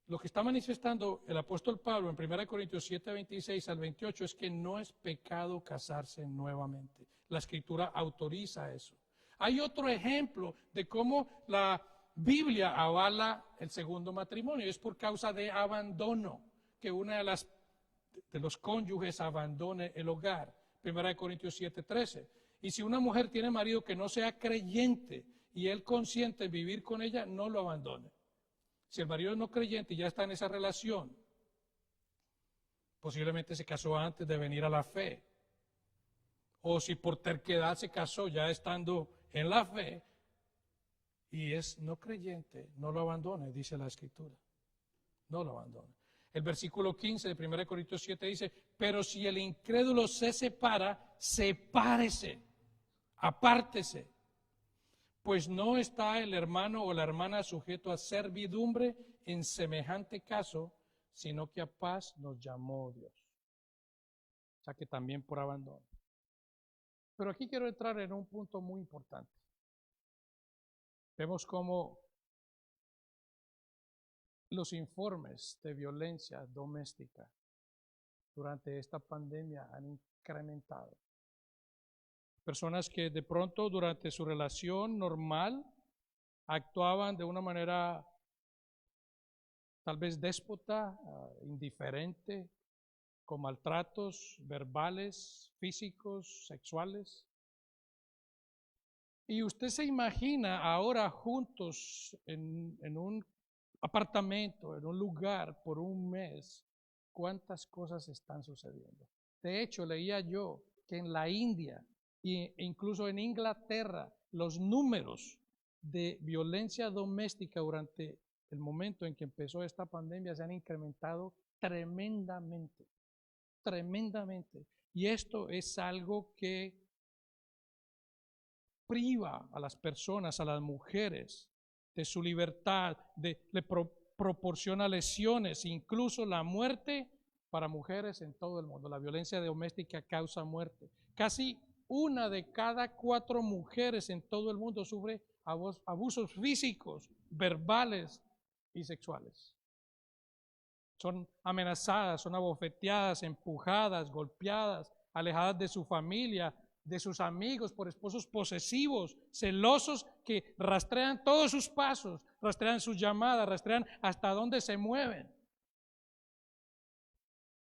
lo que está manifestando el apóstol Pablo en 1 Corintios 7:26 al 28 es que no es pecado casarse nuevamente. La Escritura autoriza eso. Hay otro ejemplo de cómo la Biblia avala el segundo matrimonio. Es por causa de abandono, que una de los cónyuges abandone el hogar. 1 Corintios 7:13. Y si una mujer tiene marido que no sea creyente y él consiente en vivir con ella, no lo abandone. Si el marido es no creyente y ya está en esa relación, posiblemente se casó antes de venir a la fe. O si por terquedad se casó ya estando en la fe y es no creyente, no lo abandone, dice la Escritura. No lo abandone. El versículo 15 de 1 Corintios 7 dice, pero si el incrédulo se separa, sepárese, apártese. Pues no está el hermano o la hermana sujeto a servidumbre en semejante caso, sino que a paz nos llamó Dios. O sea que también por abandono. Pero aquí quiero entrar en un punto muy importante. Vemos cómo los informes de violencia doméstica durante esta pandemia han incrementado. Personas que de pronto durante su relación normal actuaban de una manera tal vez déspota, indiferente, con maltratos verbales, físicos, sexuales. Y usted se imagina ahora juntos en un apartamento, en un lugar por un mes, cuántas cosas están sucediendo. De hecho, leía yo que en la India e incluso en Inglaterra, los números de violencia doméstica durante el momento en que empezó esta pandemia se han incrementado tremendamente, tremendamente. Y esto es algo que priva a las personas, a las mujeres, de su libertad, le proporciona lesiones, incluso la muerte para mujeres en todo el mundo. La violencia doméstica causa muerte. Casi 1 de cada 4 mujeres en todo el mundo sufre abusos físicos, verbales y sexuales. Son amenazadas, son abofeteadas, empujadas, golpeadas, alejadas de su familia, de sus amigos, por esposos posesivos, celosos que rastrean todos sus pasos, rastrean sus llamadas, rastrean hasta dónde se mueven.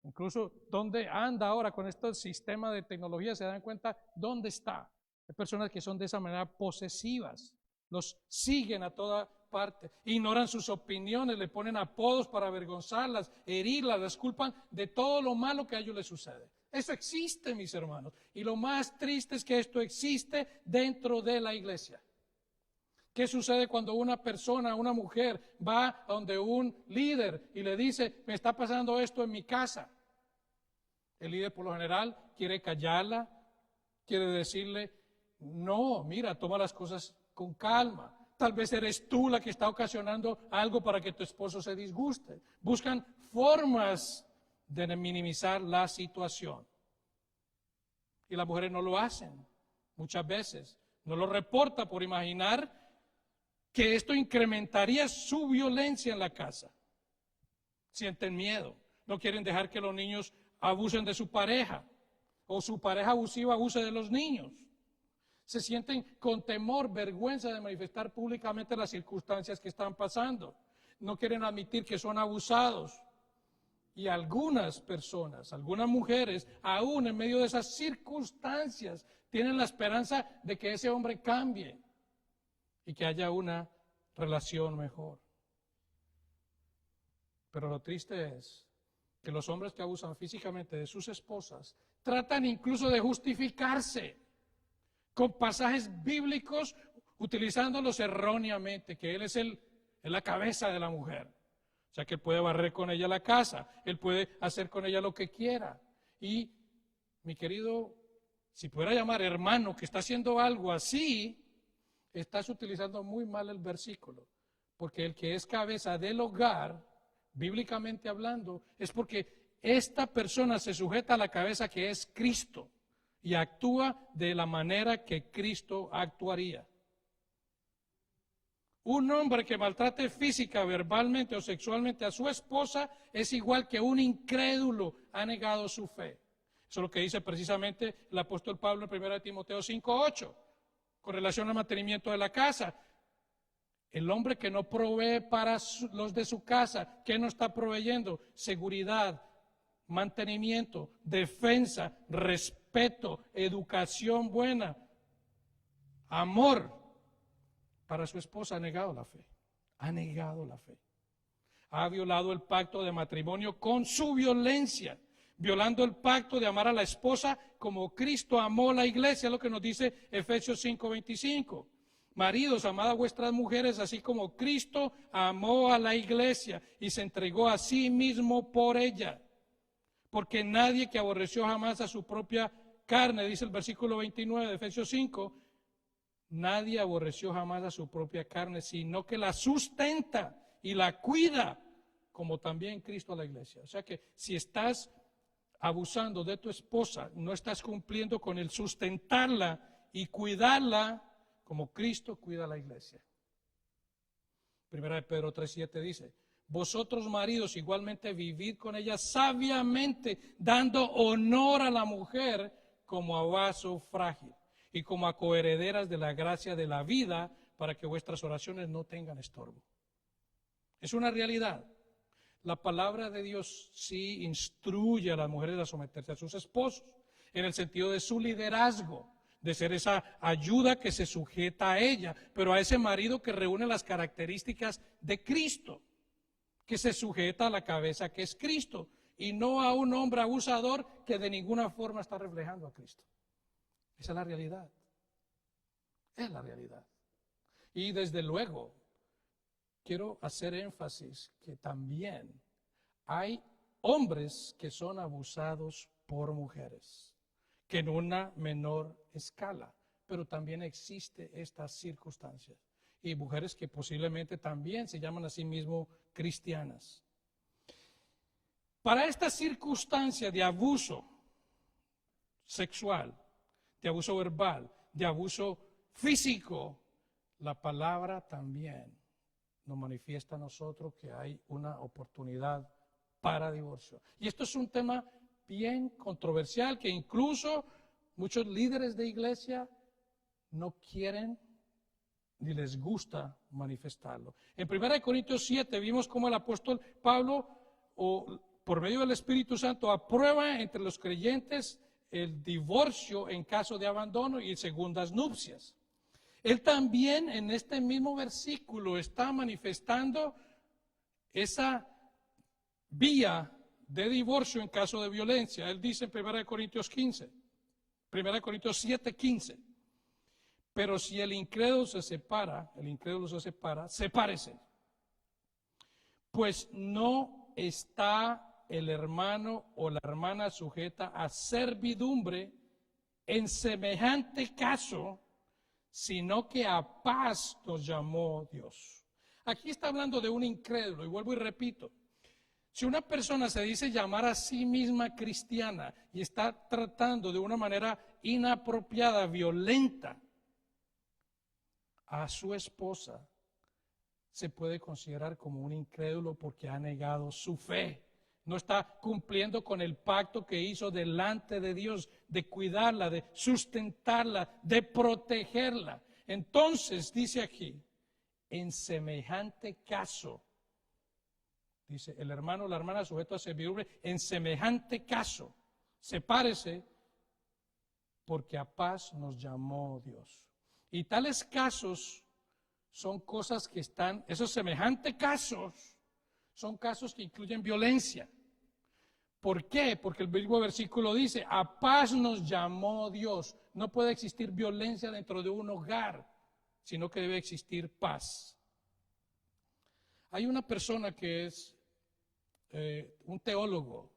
Incluso dónde anda ahora con este sistema de tecnología, se dan cuenta dónde está. Hay personas que son de esa manera posesivas. Los siguen a toda parte, ignoran sus opiniones, le ponen apodos para avergonzarlas, herirlas, las culpan de todo lo malo que a ellos les sucede. Eso existe, mis hermanos. Y lo más triste es que esto existe dentro de la iglesia. ¿Qué sucede cuando una persona, una mujer, va a donde un líder y le dice, me está pasando esto en mi casa? El líder por lo general quiere callarla, quiere decirle, no, mira, toma las cosas con calma. Tal vez eres tú la que está ocasionando algo para que tu esposo se disguste. Buscan formas de minimizar la situación. Y las mujeres no lo hacen, muchas veces. No lo reporta por imaginar que esto incrementaría su violencia en la casa. Sienten miedo, no quieren dejar que los niños abusen de su pareja o su pareja abusiva abuse de los niños. Se sienten con temor, vergüenza de manifestar públicamente las circunstancias que están pasando. No quieren admitir que son abusados. Y algunas personas, algunas mujeres, aún en medio de esas circunstancias, tienen la esperanza de que ese hombre cambie y que haya una relación mejor. Pero lo triste es que los hombres que abusan físicamente de sus esposas tratan incluso de justificarse con pasajes bíblicos, utilizándolos erróneamente, que él es la cabeza de la mujer. O sea que él puede barrer con ella la casa, él puede hacer con ella lo que quiera. Y, mi querido, si pudiera llamar hermano que está haciendo algo así, estás utilizando muy mal el versículo. Porque el que es cabeza del hogar, bíblicamente hablando, es porque esta persona se sujeta a la cabeza que es Cristo y actúa de la manera que Cristo actuaría. Un hombre que maltrate física, verbalmente o sexualmente a su esposa es igual que un incrédulo, ha negado su fe. Eso es lo que dice precisamente el apóstol Pablo en 1 Timoteo 5:8, con relación al mantenimiento de la casa. El hombre que no provee para los de su casa, ¿qué no está proveyendo? Seguridad, mantenimiento, defensa, respeto, educación buena, amor. Para su esposa ha negado la fe, ha negado la fe. Ha violado el pacto de matrimonio con su violencia, violando el pacto de amar a la esposa como Cristo amó a la iglesia, lo que nos dice Efesios 5:25. Maridos, amad a vuestras mujeres, así como Cristo amó a la iglesia y se entregó a sí mismo por ella. Porque nadie que aborreció jamás a su propia carne, dice el versículo 29 de Efesios 5, nadie aborreció jamás a su propia carne, sino que la sustenta y la cuida, como también Cristo a la iglesia. O sea que si estás abusando de tu esposa, no estás cumpliendo con el sustentarla y cuidarla como Cristo cuida a la iglesia. Primera de Pedro 3:7 dice, vosotros maridos igualmente vivid con ella sabiamente, dando honor a la mujer como a vaso frágil y como a coherederas de la gracia de la vida, para que vuestras oraciones no tengan estorbo. Es una realidad. La palabra de Dios sí instruye a las mujeres a someterse a sus esposos, en el sentido de su liderazgo, de ser esa ayuda que se sujeta a ella, pero a ese marido que reúne las características de Cristo, que se sujeta a la cabeza que es Cristo, y no a un hombre abusador que de ninguna forma está reflejando a Cristo. Esa es la realidad. Es la realidad. Y desde luego, quiero hacer énfasis que también hay hombres que son abusados por mujeres, que en una menor escala, pero también existe estas circunstancias. Y mujeres que posiblemente también se llaman a sí mismos cristianas. Para esta circunstancia de abuso sexual, de abuso verbal, de abuso físico, la palabra también nos manifiesta a nosotros que hay una oportunidad para divorcio. Y esto es un tema bien controversial que incluso muchos líderes de iglesia no quieren ni les gusta manifestarlo. En 1 Corintios 7 vimos cómo el apóstol Pablo, por medio del Espíritu Santo, aprueba entre los creyentes el divorcio en caso de abandono y segundas nupcias. Él también en este mismo versículo está manifestando esa vía de divorcio en caso de violencia. Él dice en 1 Corintios 15, 1 Corintios 7:15, pero si el incrédulo se separa, sepárese, pues no está el hermano o la hermana sujeta a servidumbre en semejante caso, sino que a paz nos llamó Dios. Aquí está hablando de un incrédulo, y vuelvo y repito, si una persona se dice llamar a sí misma cristiana y está tratando de una manera inapropiada, violenta, a su esposa, se puede considerar como un incrédulo porque ha negado su fe. No está cumpliendo con el pacto que hizo delante de Dios de cuidarla, de sustentarla, de protegerla. Entonces, dice aquí, en semejante caso, dice el hermano o la hermana sujeto a servidumbre, en semejante caso, sepárese porque a paz nos llamó Dios. Y tales casos son cosas que están, esos semejantes casos, son casos que incluyen violencia. ¿Por qué? Porque el mismo versículo dice, a paz nos llamó Dios. No puede existir violencia dentro de un hogar, sino que debe existir paz. Hay una persona que es un teólogo,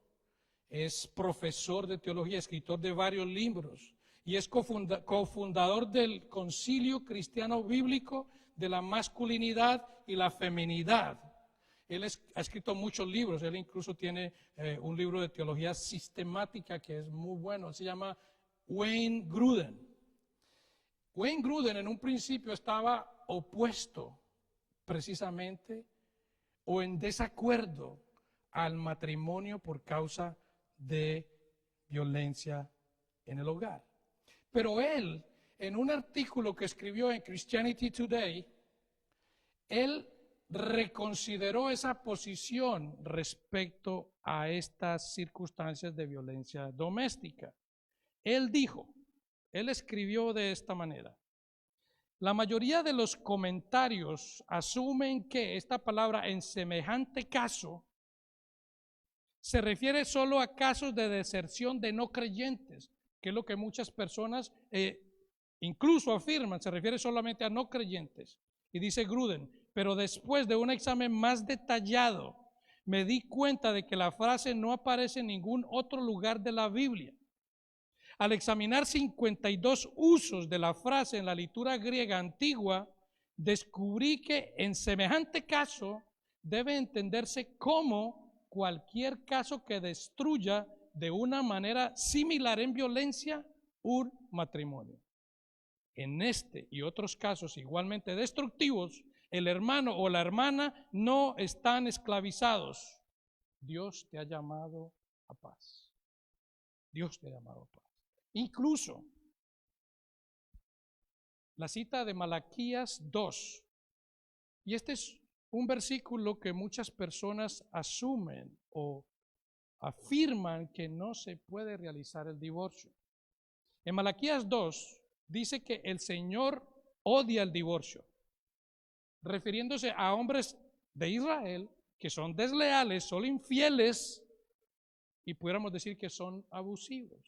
es profesor de teología, escritor de varios libros, y es cofundador del Concilio Cristiano Bíblico de la masculinidad y la feminidad. Él ha escrito muchos libros, él incluso tiene un libro de teología sistemática que es muy bueno, se llama Wayne Grudem. Wayne Grudem en un principio estaba opuesto precisamente o en desacuerdo al matrimonio por causa de violencia en el hogar. Pero él, en un artículo que escribió en Christianity Today, él reconsideró esa posición respecto a estas circunstancias de violencia doméstica. Él dijo, él escribió de esta manera: la mayoría de los comentarios asumen que esta palabra en semejante caso se refiere solo a casos de deserción de no creyentes, que es lo que muchas personas incluso afirman, se refiere solamente a no creyentes. Y dice Grudem, pero después de un examen más detallado, me di cuenta de que la frase no aparece en ningún otro lugar de la Biblia. Al examinar 52 usos de la frase en la literatura griega antigua, descubrí que en semejante caso debe entenderse como cualquier caso que destruya de una manera similar en violencia un matrimonio. En este y otros casos igualmente destructivos, el hermano o la hermana no están esclavizados. Dios te ha llamado a paz. Dios te ha llamado a paz. Incluso la cita de Malaquías 2, y este es un versículo que muchas personas asumen o afirman que no se puede realizar el divorcio. En Malaquías 2 dice que el Señor odia el divorcio, refiriéndose a hombres de Israel que son desleales, son infieles y pudiéramos decir que son abusivos.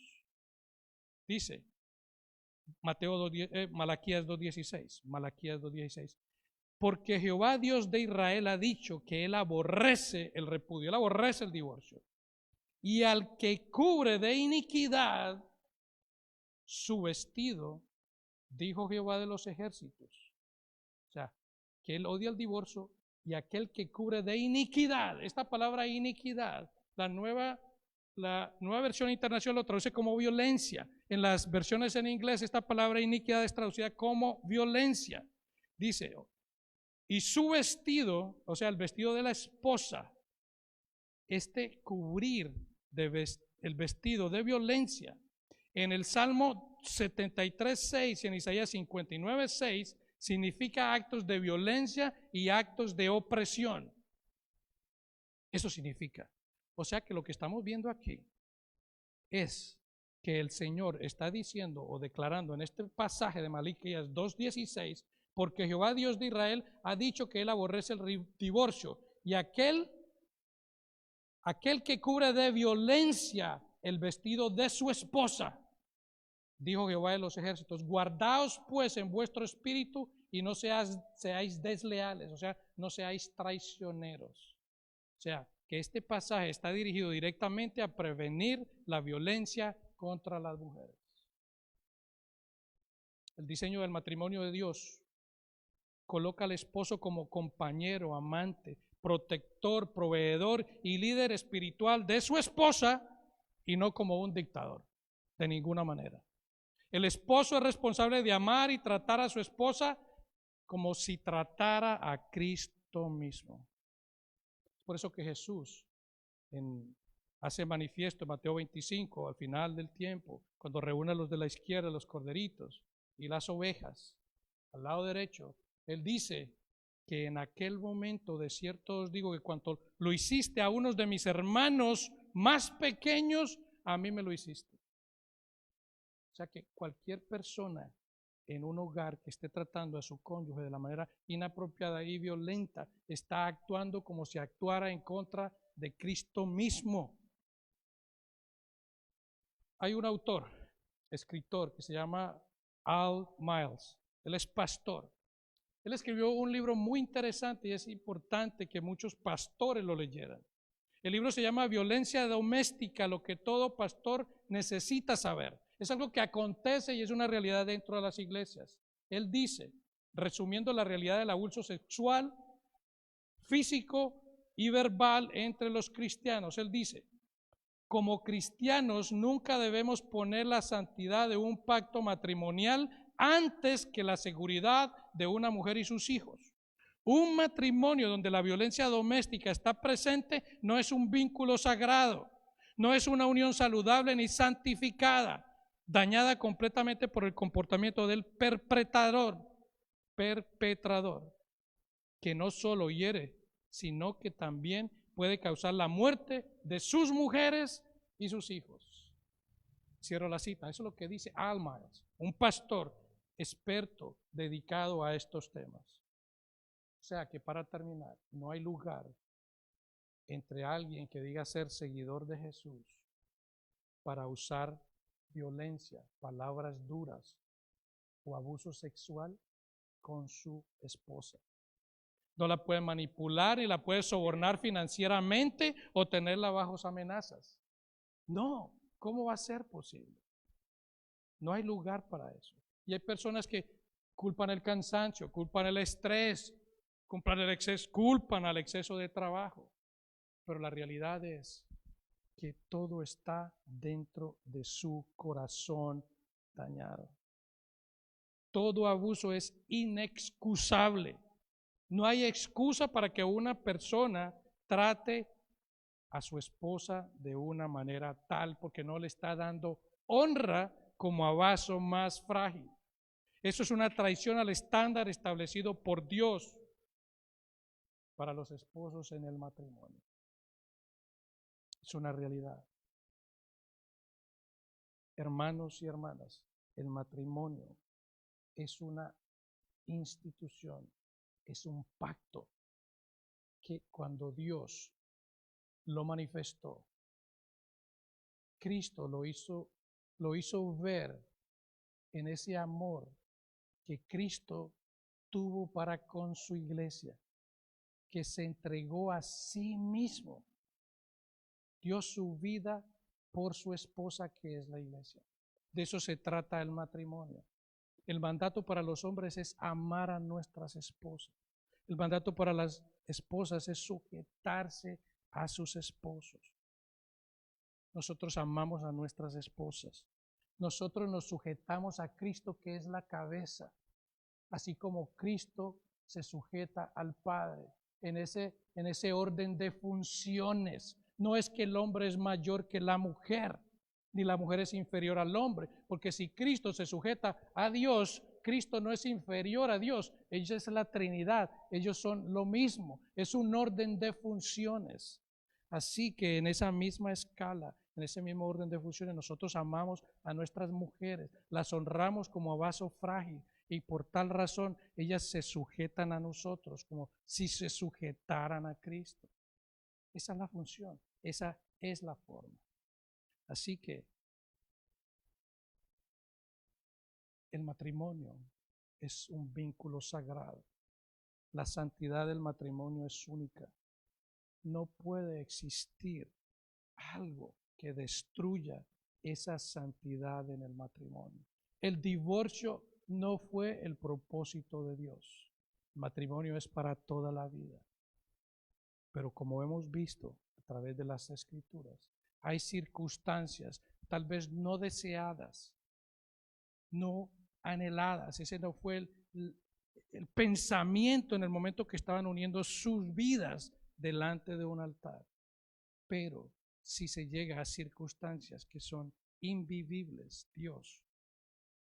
Dice Malaquías 2:16, porque Jehová Dios de Israel ha dicho que Él aborrece el repudio, Él aborrece el divorcio, y al que cubre de iniquidad su vestido, dijo Jehová de los ejércitos. O sea, que Él odia el divorcio y aquel que cubre de iniquidad. Esta palabra iniquidad, la nueva versión internacional lo traduce como violencia. En las versiones en inglés esta palabra iniquidad es traducida como violencia. Dice, y su vestido, o sea, el vestido de la esposa, cubrir el vestido de violencia. En el Salmo 73:6 y en Isaías 59:6 significa actos de violencia y actos de opresión. Eso significa. O sea que lo que estamos viendo aquí es que el Señor está diciendo o declarando en este pasaje de Malaquías 2:16, porque Jehová Dios de Israel ha dicho que Él aborrece el divorcio, y aquel que cubre de violencia el vestido de su esposa, dijo Jehová de los ejércitos, guardaos pues en vuestro espíritu y no seáis desleales, o sea, no seáis traicioneros. O sea, que este pasaje está dirigido directamente a prevenir la violencia contra las mujeres. El diseño del matrimonio de Dios coloca al esposo como compañero, amante, protector, proveedor y líder espiritual de su esposa y no como un dictador, de ninguna manera. El esposo es responsable de amar y tratar a su esposa como si tratara a Cristo mismo. Por eso que Jesús hace manifiesto en Mateo 25, al final del tiempo, cuando reúne a los de la izquierda, los corderitos y las ovejas, al lado derecho, Él dice que en aquel momento de cierto os digo que cuando lo hiciste a unos de mis hermanos más pequeños, a mí me lo hiciste. O sea que cualquier persona en un hogar que esté tratando a su cónyuge de la manera inapropiada y violenta está actuando como si actuara en contra de Cristo mismo. Hay un autor, escritor, que se llama Al Miles. Él es pastor. Él escribió un libro muy interesante y es importante que muchos pastores lo leyeran. El libro se llama Violencia Doméstica, lo que todo pastor necesita saber. Es algo que acontece y es una realidad dentro de las iglesias. Él dice, resumiendo la realidad del abuso sexual, físico y verbal entre los cristianos, él dice, como cristianos nunca debemos poner la santidad de un pacto matrimonial antes que la seguridad de una mujer y sus hijos. Un matrimonio donde la violencia doméstica está presente no es un vínculo sagrado, no es una unión saludable ni santificada, dañada completamente por el comportamiento del perpetrador, que no solo hiere, sino que también puede causar la muerte de sus mujeres y sus hijos. Cierro la cita. Eso es lo que dice Al Miles, un pastor experto dedicado a estos temas. O sea que para terminar, no hay lugar entre alguien que diga ser seguidor de Jesús para usar violencia, palabras duras o abuso sexual con su esposa. No la puede manipular y la puede sobornar financieramente o tenerla bajo amenazas. No, ¿cómo va a ser posible? No hay lugar para eso. Y hay personas que culpan el cansancio, culpan el estrés, culpan al exceso de trabajo. Pero la realidad es que todo está dentro de su corazón dañado. Todo abuso es inexcusable. No hay excusa para que una persona trate a su esposa de una manera tal porque no le está dando honra como a vaso más frágil. Eso es una traición al estándar establecido por Dios para los esposos en el matrimonio. Es una realidad. Hermanos y hermanas, el matrimonio es una institución, es un pacto que cuando Dios lo manifestó, Cristo lo hizo ver en ese amor que Cristo tuvo para con su iglesia, que se entregó a sí mismo, dio su vida por su esposa que es la iglesia. De eso se trata el matrimonio. El mandato para los hombres es amar a nuestras esposas. El mandato para las esposas es sujetarse a sus esposos. Nosotros amamos a nuestras esposas. Nosotros nos sujetamos a Cristo que es la cabeza, así como Cristo se sujeta al Padre en ese orden de funciones. No es que el hombre es mayor que la mujer, ni la mujer es inferior al hombre, porque si Cristo se sujeta a Dios, Cristo no es inferior a Dios, ella es la Trinidad, ellos son lo mismo, es un orden de funciones. Así que en esa misma escala en ese mismo orden de funciones, nosotros amamos a nuestras mujeres, las honramos como a vaso frágil y por tal razón ellas se sujetan a nosotros como si se sujetaran a Cristo. Esa es la función, esa es la forma. Así que el matrimonio es un vínculo sagrado. La santidad del matrimonio es única. No puede existir algo que destruya esa santidad en el matrimonio. El divorcio no fue el propósito de Dios. El matrimonio es para toda la vida. Pero como hemos visto a través de las Escrituras, hay circunstancias tal vez no deseadas, no anheladas. Ese no fue el pensamiento en el momento que estaban uniendo sus vidas delante de un altar. Pero si se llega a circunstancias que son invivibles, Dios,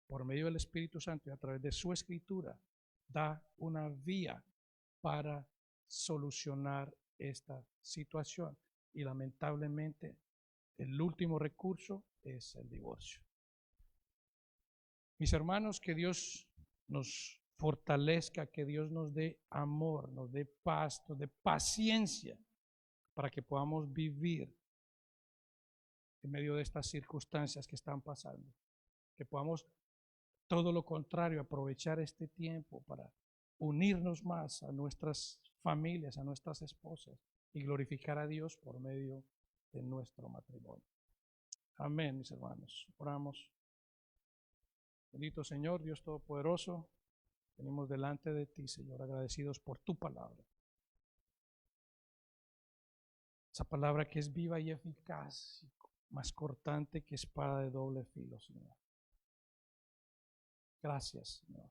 por medio del Espíritu Santo y a través de su Escritura, da una vía para solucionar esta situación. Y lamentablemente, el último recurso es el divorcio. Mis hermanos, que Dios nos fortalezca, que Dios nos dé amor, nos dé paz, nos dé paciencia para que podamos vivir en medio de estas circunstancias que están pasando. Que podamos, todo lo contrario, aprovechar este tiempo para unirnos más a nuestras familias, a nuestras esposas y glorificar a Dios por medio de nuestro matrimonio. Amén, mis hermanos. Oramos. Bendito Señor, Dios Todopoderoso, venimos delante de ti, Señor, agradecidos por tu palabra. Esa palabra que es viva y eficaz, más cortante que espada de doble filo, Señor. Gracias, Señor.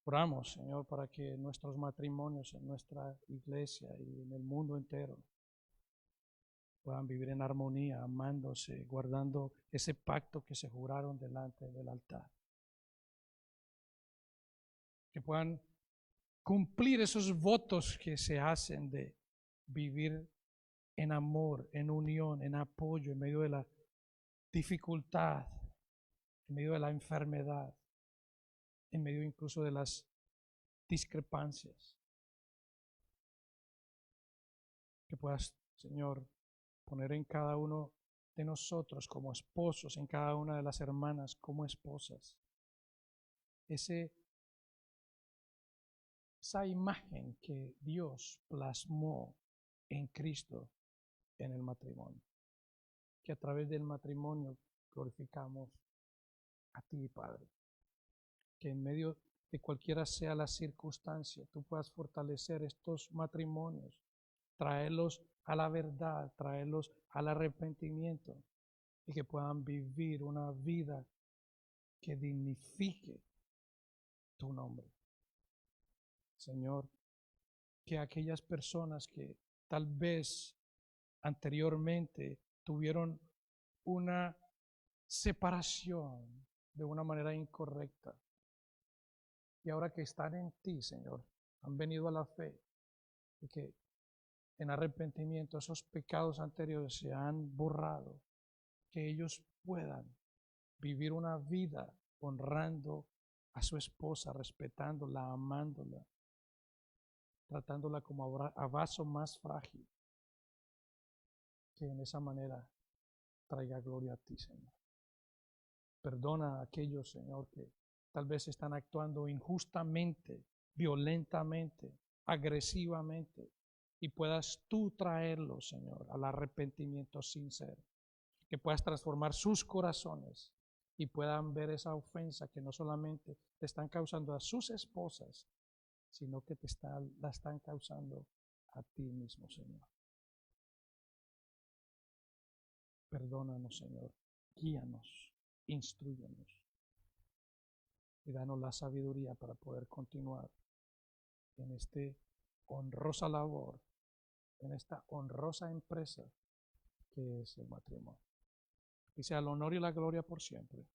Oramos, Señor, para que nuestros matrimonios en nuestra iglesia y en el mundo entero puedan vivir en armonía, amándose, guardando ese pacto que se juraron delante del altar. Que puedan cumplir esos votos que se hacen de vivir en amor, en unión, en apoyo, en medio de la dificultad, en medio de la enfermedad, en medio incluso de las discrepancias. Que puedas, Señor, poner en cada uno de nosotros como esposos, en cada una de las hermanas como esposas, esa imagen que Dios plasmó en Cristo en el matrimonio. Que a través del matrimonio glorificamos a ti, Padre. Que en medio de cualquiera sea la circunstancia, tú puedas fortalecer estos matrimonios, traerlos a la verdad, traerlos al arrepentimiento y que puedan vivir una vida que dignifique tu nombre. Señor, que aquellas personas que tal vez anteriormente tuvieron una separación de una manera incorrecta y ahora que están en ti, Señor, han venido a la fe y que en arrepentimiento esos pecados anteriores se han borrado, que ellos puedan vivir una vida honrando a su esposa, respetándola, amándola, tratándola como a vaso más frágil, que en esa manera traiga gloria a ti, Señor. Perdona a aquellos, Señor, que tal vez están actuando injustamente, violentamente, agresivamente, y puedas tú traerlos, Señor, al arrepentimiento sincero, que puedas transformar sus corazones y puedan ver esa ofensa que no solamente te están causando a sus esposas, sino que la están causando a ti mismo, Señor. Perdónanos, Señor, guíanos, instrúyenos y danos la sabiduría para poder continuar en esta honrosa labor, en esta honrosa empresa que es el matrimonio. Y sea el honor y la gloria por siempre.